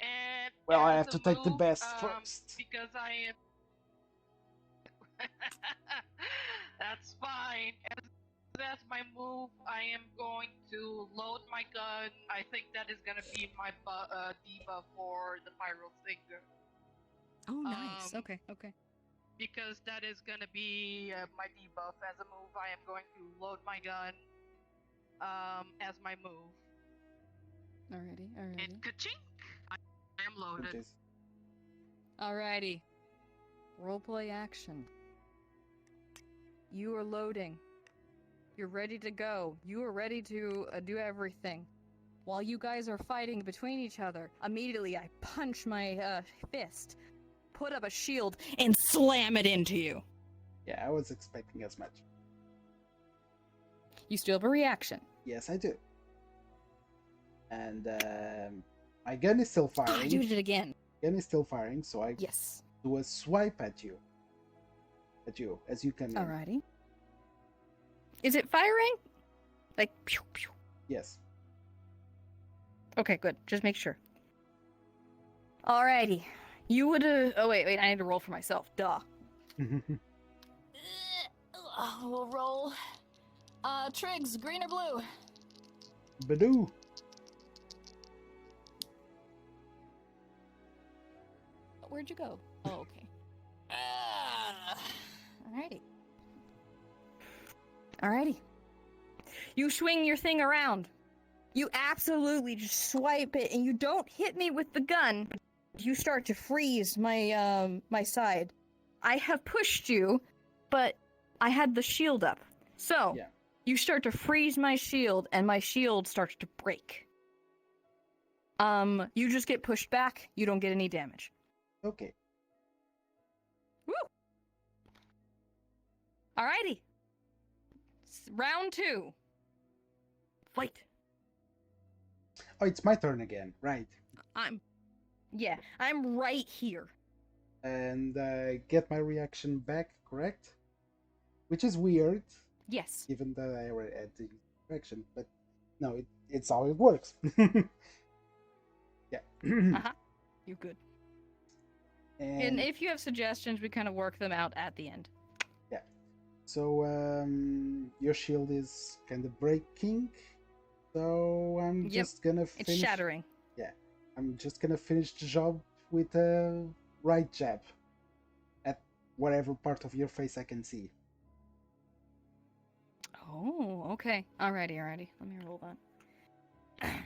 And Well, I as have a to take the move, best first. because I am. That's fine. As my move, I am going to load my gun. I think that is gonna be my debuff for the pyro stinger. Oh, nice. Um, Okay. Because that is gonna be my debuff as a move. I am going to load my gun as my move. Alrighty. And ka-chink! I am loaded. Which is Alrighty. Roleplay action. You are loading. You're ready to go. You are ready to do everything. While you guys are fighting between each other, immediately I punch my fist, put up a shield, and slam it into you. Yeah, I was expecting as much. You still have a reaction. Yes, I do. And my gun is still I firing. did it again. Gun is still firing, so I Yes. do a swipe at you. As you come in. Alrighty. Is it firing? Like, pew, pew. Yes. Okay, good. Just make sure. Alrighty. You would have. Oh, wait. I need to roll for myself. Duh. We'll roll. Triggs, green or blue? Badoo. Where'd you go? Oh, okay. Alrighty. You swing your thing around. You absolutely just swipe it, and you don't hit me with the gun. You start to freeze my my side. I have pushed you, but I had the shield up. So, Yeah. you start to freeze my shield, and my shield starts to break. You just get pushed back. You don't get any damage. Okay. Alrighty. round 2. Fight. Oh, it's my turn again, right? I'm right here. And get my reaction back, correct? Which is weird, Yes. given that I already had the reaction, but no, it's how it works. Yeah. Uh-huh. You're good. And And if you have suggestions, we kind of work them out at the end. yeah. So your shield is kind of breaking. So I'm Yep, just gonna It's finish. shattering. Yeah. I'm just gonna finish the job with a right jab at whatever part of your face I can see. Oh, okay. Alrighty. Let me roll that. Okay.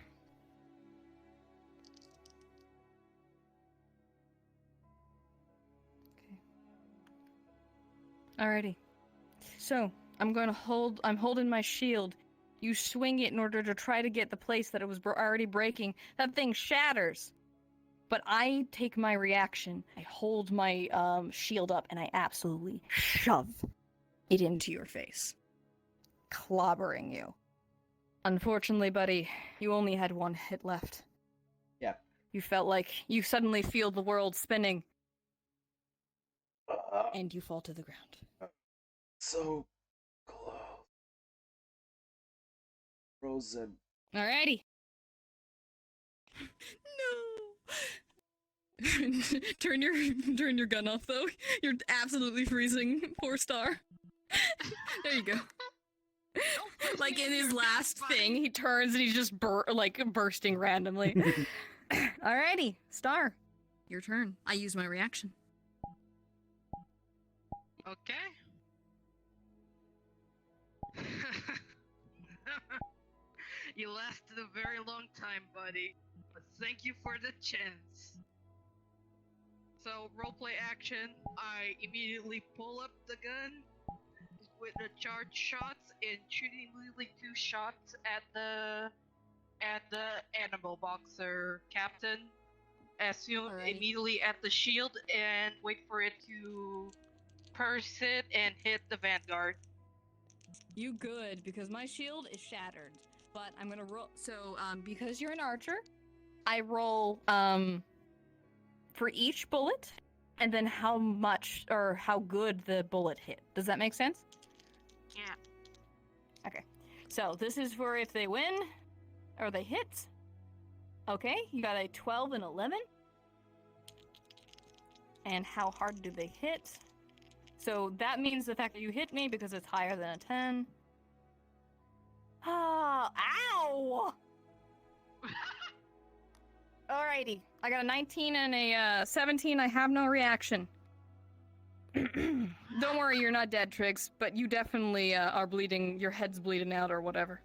Alrighty. So, I'm holding my shield. You swing it in order to try to get the place that it was already breaking. That thing shatters. But I take my reaction. I hold my shield up and I absolutely shove it into your face, clobbering you. Unfortunately, buddy, you only had one hit left. Yeah. You felt like you suddenly feel the world spinning, and you fall to the ground. So close. Frozen. Alrighty. No. turn your gun off though. You're absolutely freezing. 4-star. There you go. Like in his last thing, he turns and he's just bursting randomly. Alrighty, Star. Your turn. I use my reaction. Okay. You lasted a very long time, buddy. But thank you for the chance. So, roleplay action, I immediately pull up the gun with the charged shots and shoot immediately 2 shots at the animal boxer captain. As soon Alrighty. immediately at the shield and wait for it to purse it and hit the vanguard. You good, because my shield is shattered. But I'm gonna roll. So, because you're an archer, I roll, for each bullet, and then how much or how good the bullet hit. Does that make sense? Yeah. Okay. So, this is for if they win, or they hit. Okay, you got a 12 and 11. And how hard do they hit? So, that means the fact that you hit me because it's higher than a 10. Ah, ow! Alrighty, I got a 19 and a 17. I have no reaction. Don't worry, you're not dead, Triggs, but you definitely are bleeding. Your head's bleeding out or whatever.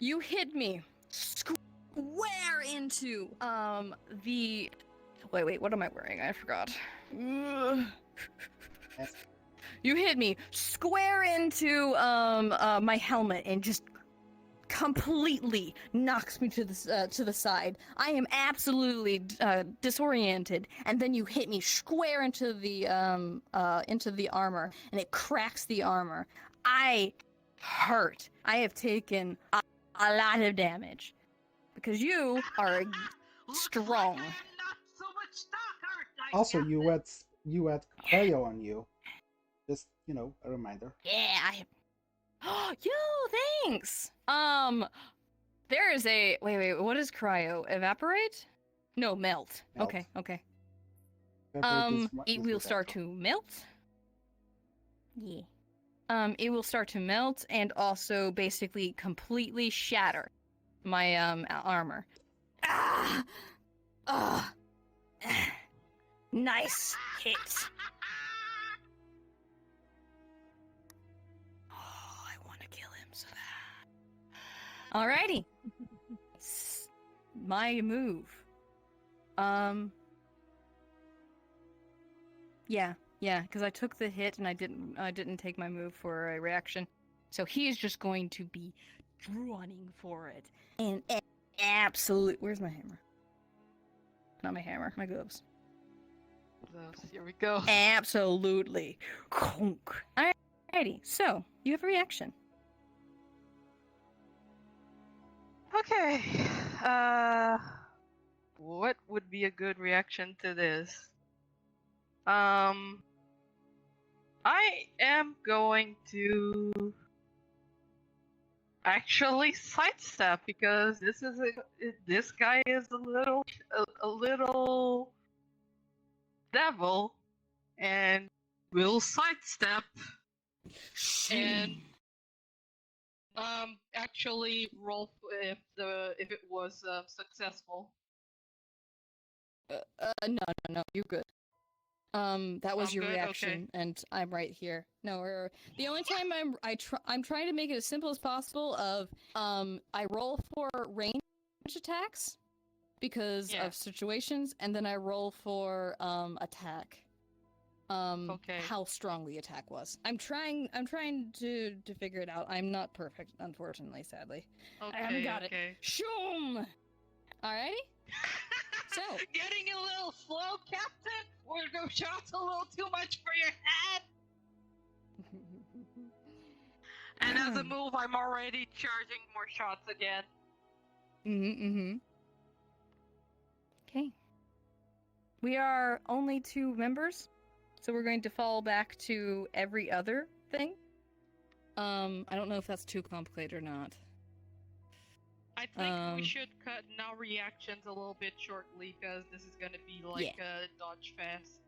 You hit me square into the. Wait, what am I wearing? I forgot. You hit me square into my helmet and just completely knocks me to the side. I am absolutely disoriented, and then you hit me square into the armor, and it cracks the armor. I hurt. I have taken a lot of damage because you are strong. Looks like I am not so much stock, aren't I, Also, Captain? you had cryo on you. Just, a reminder. Yeah, yo, thanks. There is a wait. What is cryo? Evaporate? No, melt. Melt. Okay. Evaporate It is will with start alcohol. to melt. Yeah. It will start to melt and also basically completely shatter my armor. Nice hit. Oh, I want to kill him so bad. Alrighty. My move. Yeah, because I took the hit and I didn't take my move for a reaction. So he is just going to be running for it. And absolute. Where's my hammer? Not my hammer, my gloves. those. Here we go. Absolutely. Conk. Alrighty, so you have a reaction. Okay. What would be a good reaction to this? I am going to actually sidestep because this guy is a little devil, and will sidestep and actually roll if it was successful. No, you're good. That was I'm your good? reaction, and I'm right here. No, the only time I'm trying to make it as simple as possible. I roll for range attacks because Yeah. of situations, and then I roll for attack. Okay. How strong the attack was. I'm trying to figure it out. I'm not perfect, unfortunately, sadly. Okay. I haven't got it. Okay. Shoom! Alrighty? So. Getting a little slow, Captain? Were the shots a little too much for your head? And as a move, I'm already charging more shots again. Okay. We are only 2 members, so we're going to fall back to every other thing. I don't know if that's too complicated or not. I think we should cut now reactions a little bit shortly because this is gonna be like a dodge fast.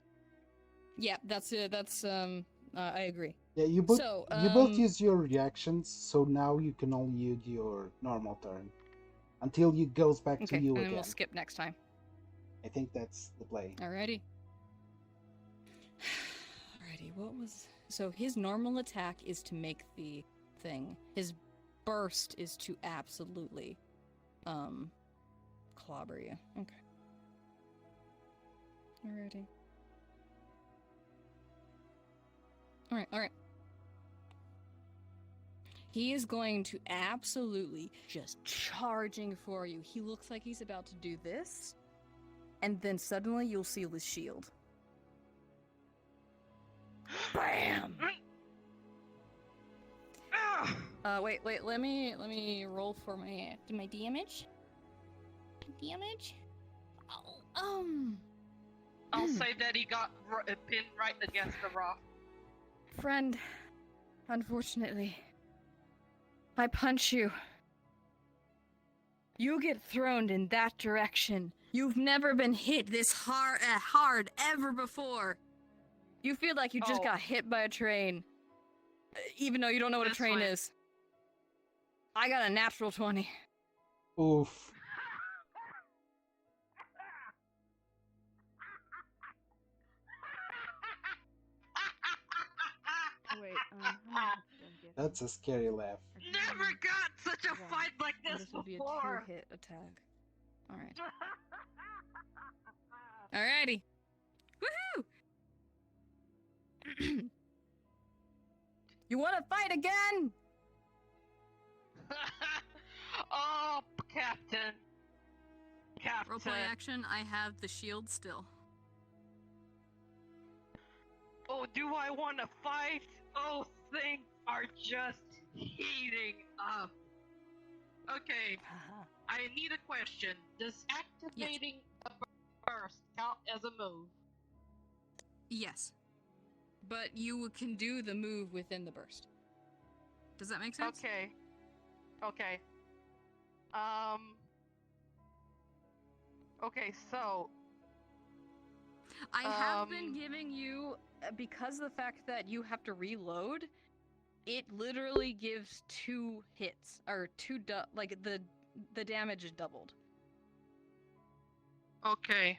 Yeah, that's I agree. Yeah, you So, both use your reactions, so now you can only use your normal turn until it goes back to Okay, you and then again. we'll skip next time. I think that's the play. Alrighty. Alrighty, what was... So his normal attack is to make the thing. His burst is to absolutely, clobber you. Okay. Alrighty. Alright. He is going to absolutely just charging for you. He looks like he's about to do this, and then suddenly you'll see his shield. Bam! Wait, let me roll for my damage. Damage? Oh, I'll say that he got pinned right against the rock. Friend, unfortunately, I punch you. You get thrown in that direction. You've never been hit this hard ever before. You feel like you just got hit by a train, even though you don't know what a train is. I got a natural 20. Oof. Wait, That's a scary laugh. Never got such a fight like this This would be a before. 2-hit attack. Alright. Alrighty. Woohoo! You wanna fight again? Oh, Captain. Roleplay action, I have the shield still. Oh, do I want to fight? Oh, things are just heating up. Okay, I need a question. Does activating a burst count as a move? Yes. But you can do the move within the burst. Does that make sense? Okay. Okay, so I have been giving you, because of the fact that you have to reload, it literally gives 2 hits, or the damage is doubled. okay.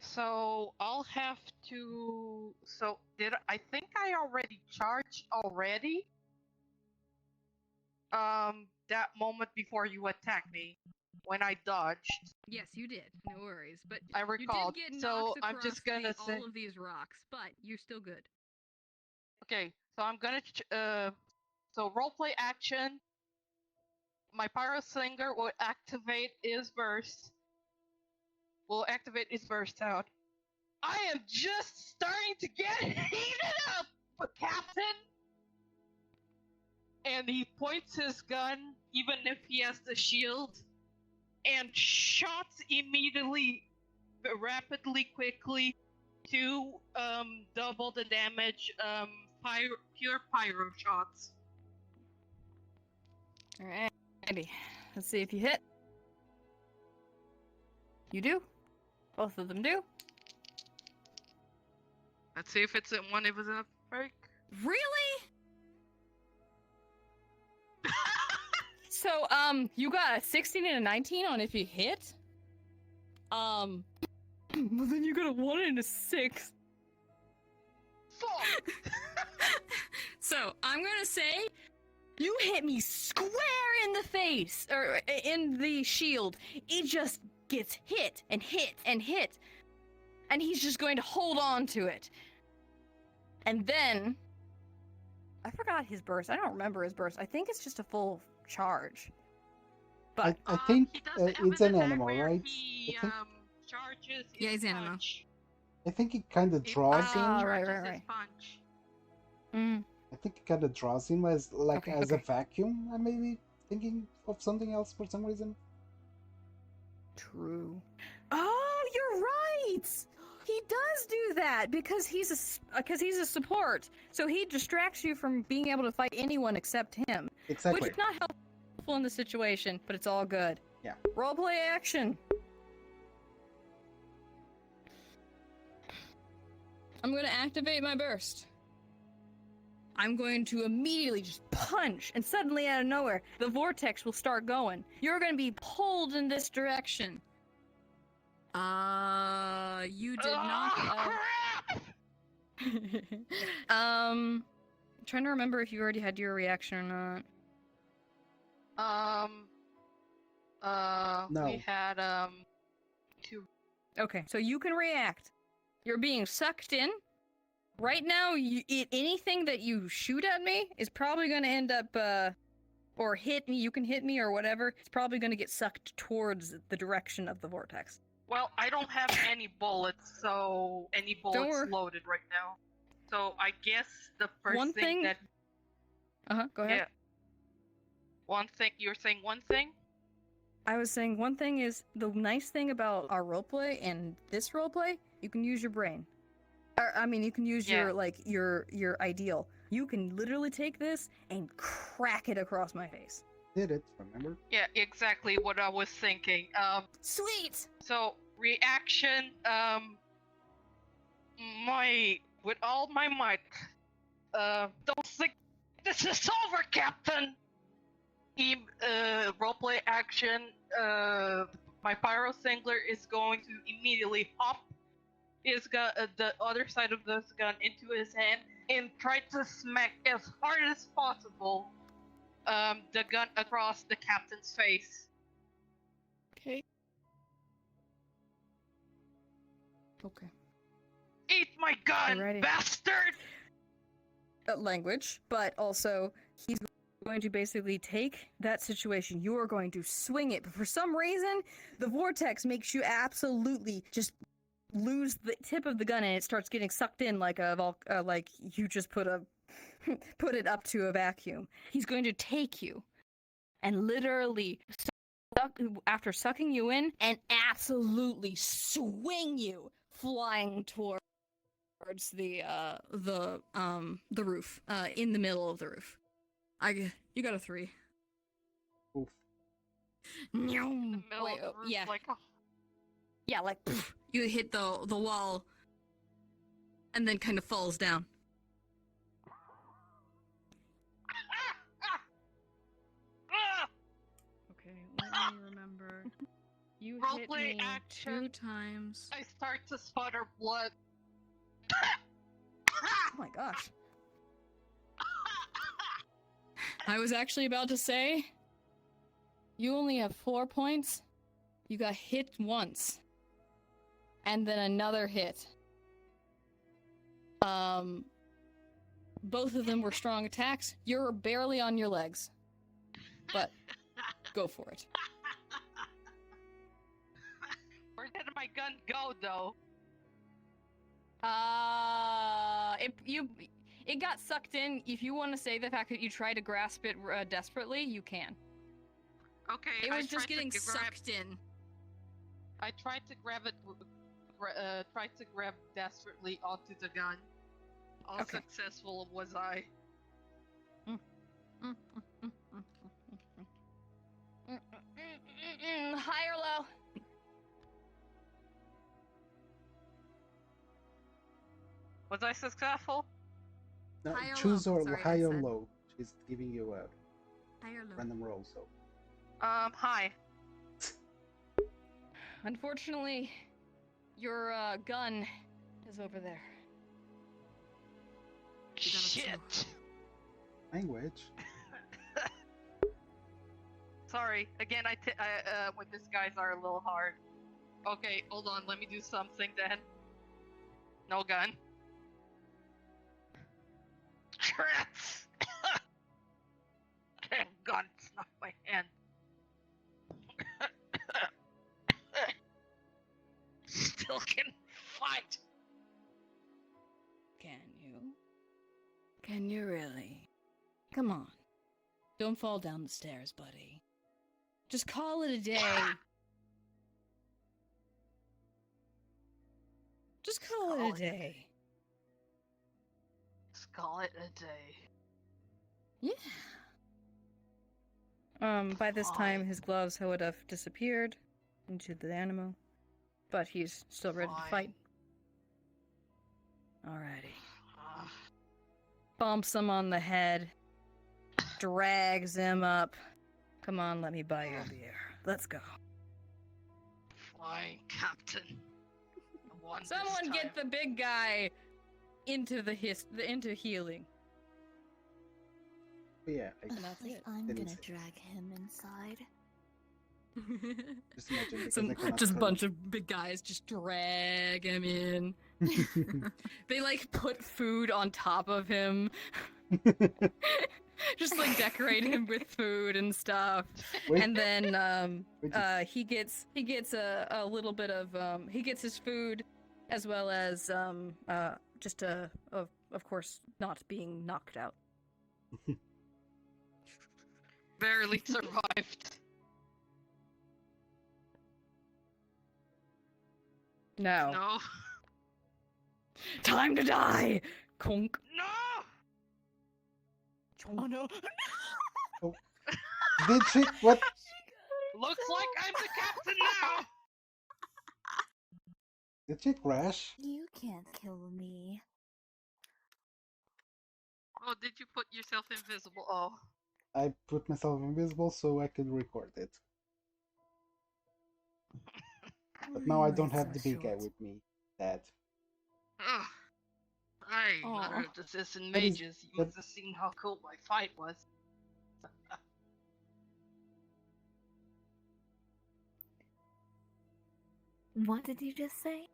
So I'll have to. So I think I already charged already? That moment before you attacked me, when I dodged. Yes, you did. No worries. But I recalled. you did get So knocked I'm across just gonna say. all of these rocks, but you're still good. Okay, so I'm gonna. So roleplay action. My pyro slinger will activate his burst. will activate his burst sound. I am just starting to get heated up, Captain! And he points his gun, even if he has the shield, and shots immediately, rapidly, quickly, to double the damage, pure pyro shots. Alrighty. Let's see if you hit. You do. Both of them do. Let's see if it's in one of his break. Really? So, you got a 16 and a 19 on if you hit? Well then you got a 1 and a 6. Fuck! So, I'm gonna say, you hit me square in the face, or in the shield. It just gets hit, and hit, and hit. And he's just going to hold on to it. And then... I forgot his burst. I don't remember his burst. I think it's just a full charge. But I think he does have it's an attack animal, where right? He, I think, charges Yeah, his he's animal. punch. I think it kind of draws him. Ah, Charges right. his punch. I think it kind of draws him as Okay, a okay. vacuum. I may be thinking of something else for some reason. True. Oh, you're right! He does do that because he's a support. So he distracts you from being able to fight anyone except him. Exactly. Which is not helpful in the situation, but it's all good. Yeah. Roleplay action. I'm going to activate my burst. I'm going to immediately just punch, and suddenly out of nowhere, the vortex will start going. You're going to be pulled in this direction. You did not. Crap! I'm trying to remember if you already had your reaction or not. No. We had, two. Okay, so you can react. You're being sucked in. Right now, anything that you shoot at me is probably going to end up, or hit me. You can hit me or whatever. It's probably going to get sucked towards the direction of the vortex. Well, I don't have any bullets, so any bullets worry. loaded right now. So I guess the first One thing- that... Go ahead. Yeah. One thing, you're saying one thing? I was saying one thing is the nice thing about our roleplay and this roleplay, you can use your brain. I mean, you can use Yeah. your ideal. You can literally take this and crack it across my face. Did it, remember? Yeah, exactly what I was thinking. Sweet. So reaction, with all my might, don't think this is over, Captain. Roleplay action, my pyro singler is going to immediately hop his gun, the other side of this gun into his hand and try to smack as hard as possible the gun across the captain's face. Okay. Okay. Eat my gun, Alrighty. bastard! Language, but also he's going to basically take that situation. You are going to swing it, but for some reason, the vortex makes you absolutely just lose the tip of the gun, and it starts getting sucked in like like you just put it up to a vacuum. He's going to take you and literally after sucking you in and absolutely swing you flying towards the roof, in the middle of the roof. You got a 3. Oof. In the middle Wait, of the roof, yeah. like, oh. Yeah, like poof, you hit the wall, and then kind of falls down. Okay, let me remember. You hit Roleplay me action. 2 times. I start to sputter blood. Oh my gosh. I was actually about to say, you only have 4 points. You got hit once. And then another hit. Both of them were strong attacks. You're barely on your legs. But go for it. We're did my gun go, though? It got sucked in. If you want to say the fact that you try to grasp it desperately, you can. Okay, It I was just tried to getting grab- sucked in. I tried to grab it. Tried to grab desperately onto the gun. How Okay. successful was I? High or low? Was I successful? No, High or choose low? or Sorry, high I or said. low. She's giving you a High or low? random roll, so. Hi. Unfortunately, your gun is over there. You got it Shit. Language. Sorry. Again, with this guys are a little hard. Okay, hold on. Let me do something then. No gun. Crats! Damn gun snuck my hand. Still can fight. Can you? Can you really? Come on. Don't fall down the stairs, buddy. Just call it a day. Just call it a day. Let's call it a day. Yeah. By this time, Fine. his gloves would have disappeared into the animal, but he's still ready to fight. Alrighty. Bumps him on the head, drags him up. Come on, let me buy you a beer. Let's go. Fine, Captain. I won this Someone get time. the big guy into into healing. But yeah, And that's it. I'm Didn't gonna say. drag him inside. just imagine because Some I cannot just tell. bunch of big guys just drag him in. They like put food on top of him, just like decorate him with food and stuff. Wait, And then wait, he gets a little bit of he gets his food as well as just of course not being knocked out. Barely survived. No. No. Time to die. Conk. No! Oh no. did she? What? Looks like I'm the captain now! Did she crash? You can't kill me. Oh, did you put yourself invisible? Oh. I put myself invisible so I could record it. But now I don't have the big guy with me, Dad. Ugh. I Aw. learned this in That is- mages. You that- must have seen how cool my fight was. What did you just say?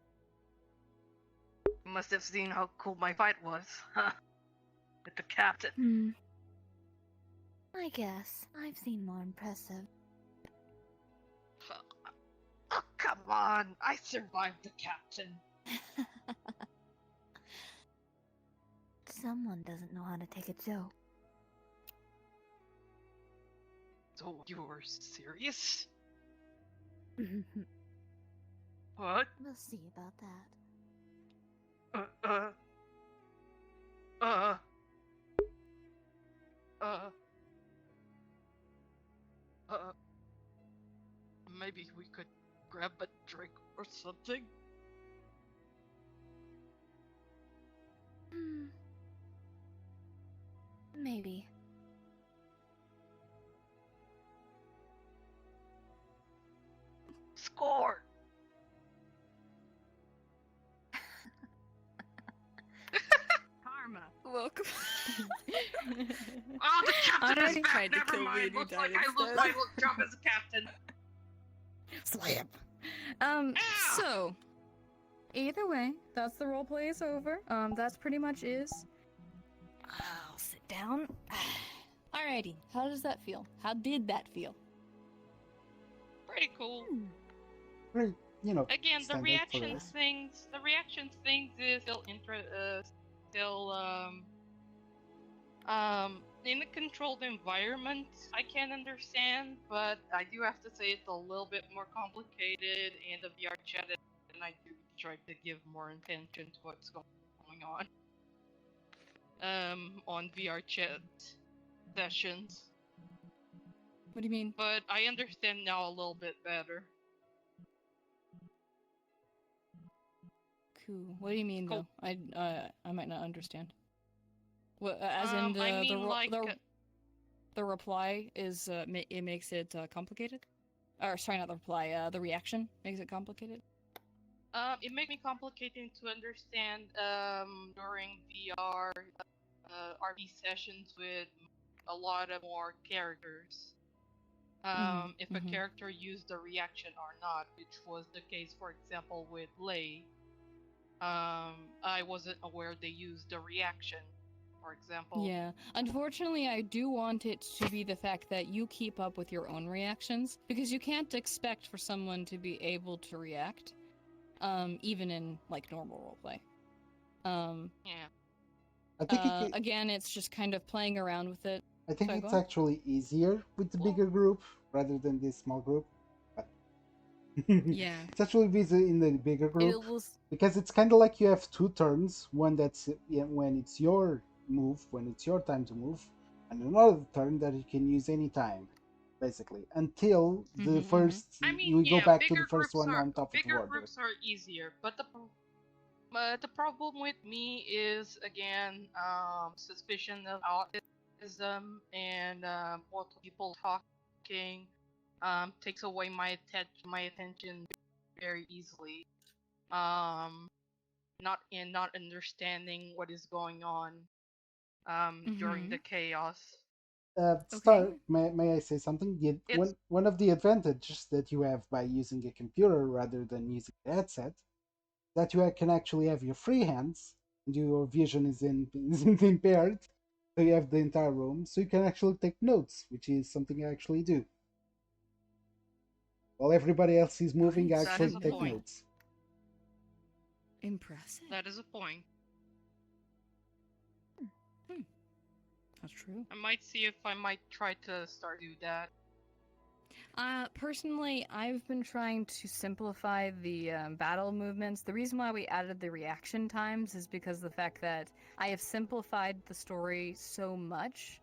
You must have seen how cool my fight was. Huh. With the captain. I guess. I've seen more impressive. Oh, come on. I survived the captain. Someone doesn't know how to take a joke. So you were serious? We'll What? see about that. Maybe we could grab a drink or something? Maybe. Score! Karma. Welcome. Oh, the captain I is back! tried to Never kill me mind! and you Looks died like I lose instead. my job as a captain! Slap. Ah! So either way, that's the roleplay is over. That's pretty much is. I'll sit down. Alrighty. How does that feel? How did that feel? Pretty cool. Great. Again, the stand up for reaction us. things. The reaction things is still still in a controlled environment. I can understand, but I do have to say it's a little bit more complicated in the VR chat, and I do try to give more attention to what's going on VR chat sessions. What do you mean? But I understand now a little bit better. Cool. What do you mean, Cool. though? I might not understand. What, as in the I mean, like, the reply is it makes it complicated? Or sorry, not the reply. The reaction makes it complicated. it makes me complicated to understand during VR RP sessions with a lot of more characters. If a character used a reaction or not, which was the case, for example, with Lei. I wasn't aware they used a reaction, for example. Yeah. Unfortunately, I do want it to be the fact that you keep up with your own reactions, because you can't expect for someone to be able to react, even in, like, normal roleplay. Yeah. I think again, it's just kind of playing around with it. I think Sorry, it's go on. actually easier with the bigger group rather than this small group. But Yeah. it's actually easier in the bigger group It was... because it's kind of like you have two turns. One that's when it's your move, when it's your time to move, and another turn that you can use anytime, basically, until the first. I mean, you go back to bigger the first groups one are on top of the bigger order. groups are easier, but the problem with me is again suspicion of autism and multiple people talking takes away my attention very easily. Not understanding what is going on during the chaos. Start. May I say something? One of the advantages that you have by using a computer rather than using a headset, that you can actually have your free hands and your vision isn't impaired, so you have the entire room, so you can actually take notes, which is something I actually do. While everybody else is moving, I Nice. actually That is a take point. notes. Impressive. That is a point. That's true. I might see if I might try to start do that. Personally, I've been trying to simplify the battle movements. The reason why we added the reaction times is because the fact that I have simplified the story so much,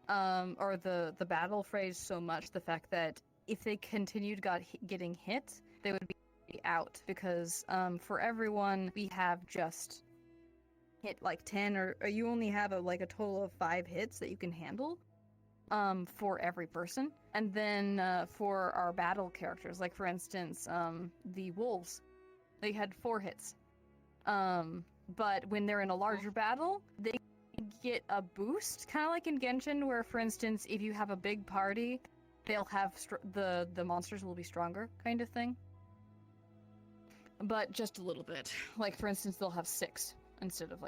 or the battle phrase so much, the fact that if they continued getting hit, they would be out, because for everyone, we have just hit like 10, or you only have a total of 5 hits that you can handle. For every person. And then for our battle characters, like for instance, the wolves, they had 4 hits. But when they're in a larger battle, they get a boost, kind of like in Genshin, where for instance, if you have a big party, they'll have the monsters will be stronger, kind of thing. But just a little bit. Like for instance, they'll have 6 instead of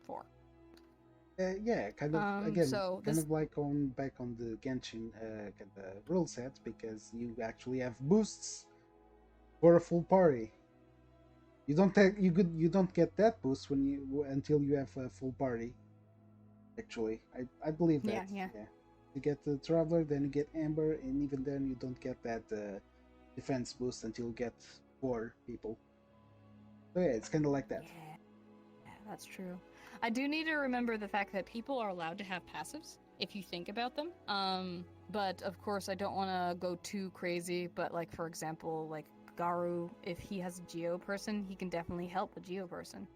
4. Yeah, kind of again, so kind of like back on the Genshin rule set, because you actually have boosts for a full party. You don't get that boost until you have a full party. Actually, I believe that. Yeah. You get the Traveler, then you get Amber, and even then you don't get that defense boost until you get 4 people. So yeah, it's kind of like that. Yeah, that's true. I do need to remember the fact that people are allowed to have passives, if you think about them. But of course, I don't want to go too crazy, but for example, Garu, if he has a Geo person, he can definitely help a Geo person.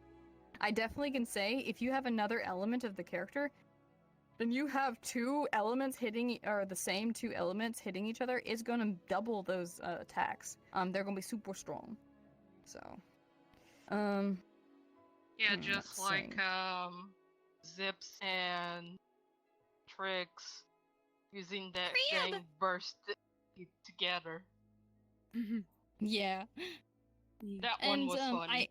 I definitely can say, if you have another element of the character, then you have 2 elements hitting, or the same 2 elements hitting each other, it's going to double those attacks. They're going to be super strong. So, Yeah, just like Zips and Tricks using that thing burst together. Yeah. That one was funny.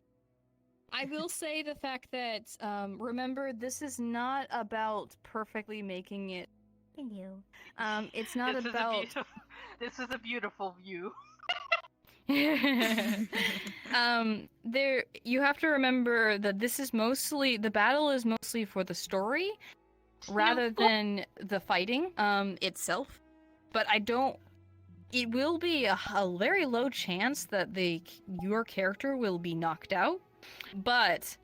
I will say the fact that, remember, this is not about perfectly making it. Hello. It's not this about. This is a beautiful view. There you have to remember that this is mostly the battle is mostly for the story rather than the fighting itself. But I don't. It will be a very low chance that your character will be knocked out, but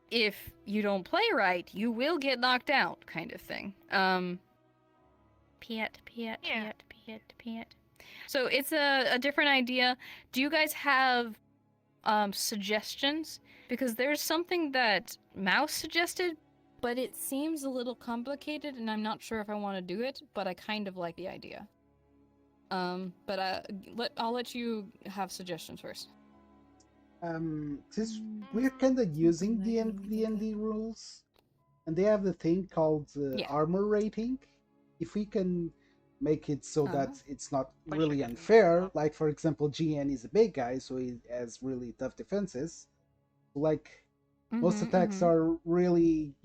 if you don't play right, you will get knocked out, kind of thing. Piet. So it's a different idea. Do you guys have suggestions? Because there's something that Mouse suggested, but it seems a little complicated, and I'm not sure if I want to do it. But I kind of like the idea. But I'll let you have suggestions first. Since we're kind of using D&D rules, and they have the thing called Yeah. armor rating. If we can make it so that it's not Push really it. unfair, like for example, GN is a big guy, so he has really tough defenses. Like most attacks are really,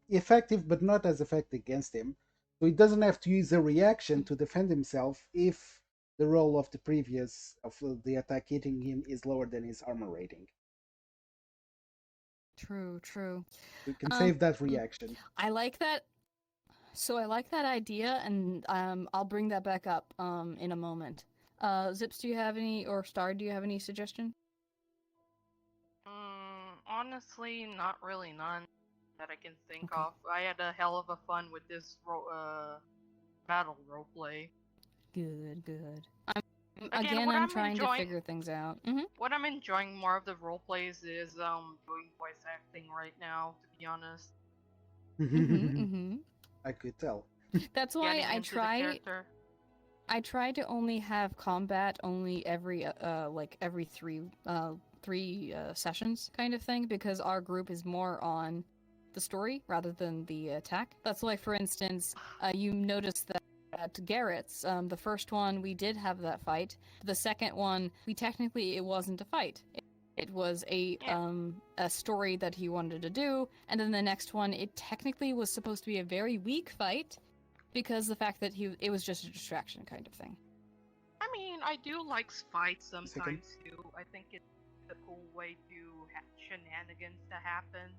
effective, but not as effective against him. So he doesn't have to use a reaction to defend himself if the roll of the attack hitting him is lower than his armor rating. True. We can save that reaction. I like that. So I like that idea, and I'll bring that back up in a moment. Zips, do you have any, or Star, do you have any suggestion? Honestly, not really none that I can think Okay. of. I had a hell of a fun with this battle roleplay. Good. Again, what I'm I'm trying to enjoying- figure things out. What I'm enjoying more of the roleplays is doing voice acting right now, to be honest. I could tell. That's why Getting I into the try. character. I try to only have combat only every three sessions kind of thing, because our group is more on the story rather than the attack. That's why, for instance, you notice that at Garrett's, the first one we did have that fight. The second one, it wasn't a fight. It was a story that he wanted to do, and then the next one, it technically was supposed to be a very weak fight, because the fact that it was just a distraction kind of thing. I mean, I do like fights sometimes too. I think it's a cool way to have shenanigans to happen.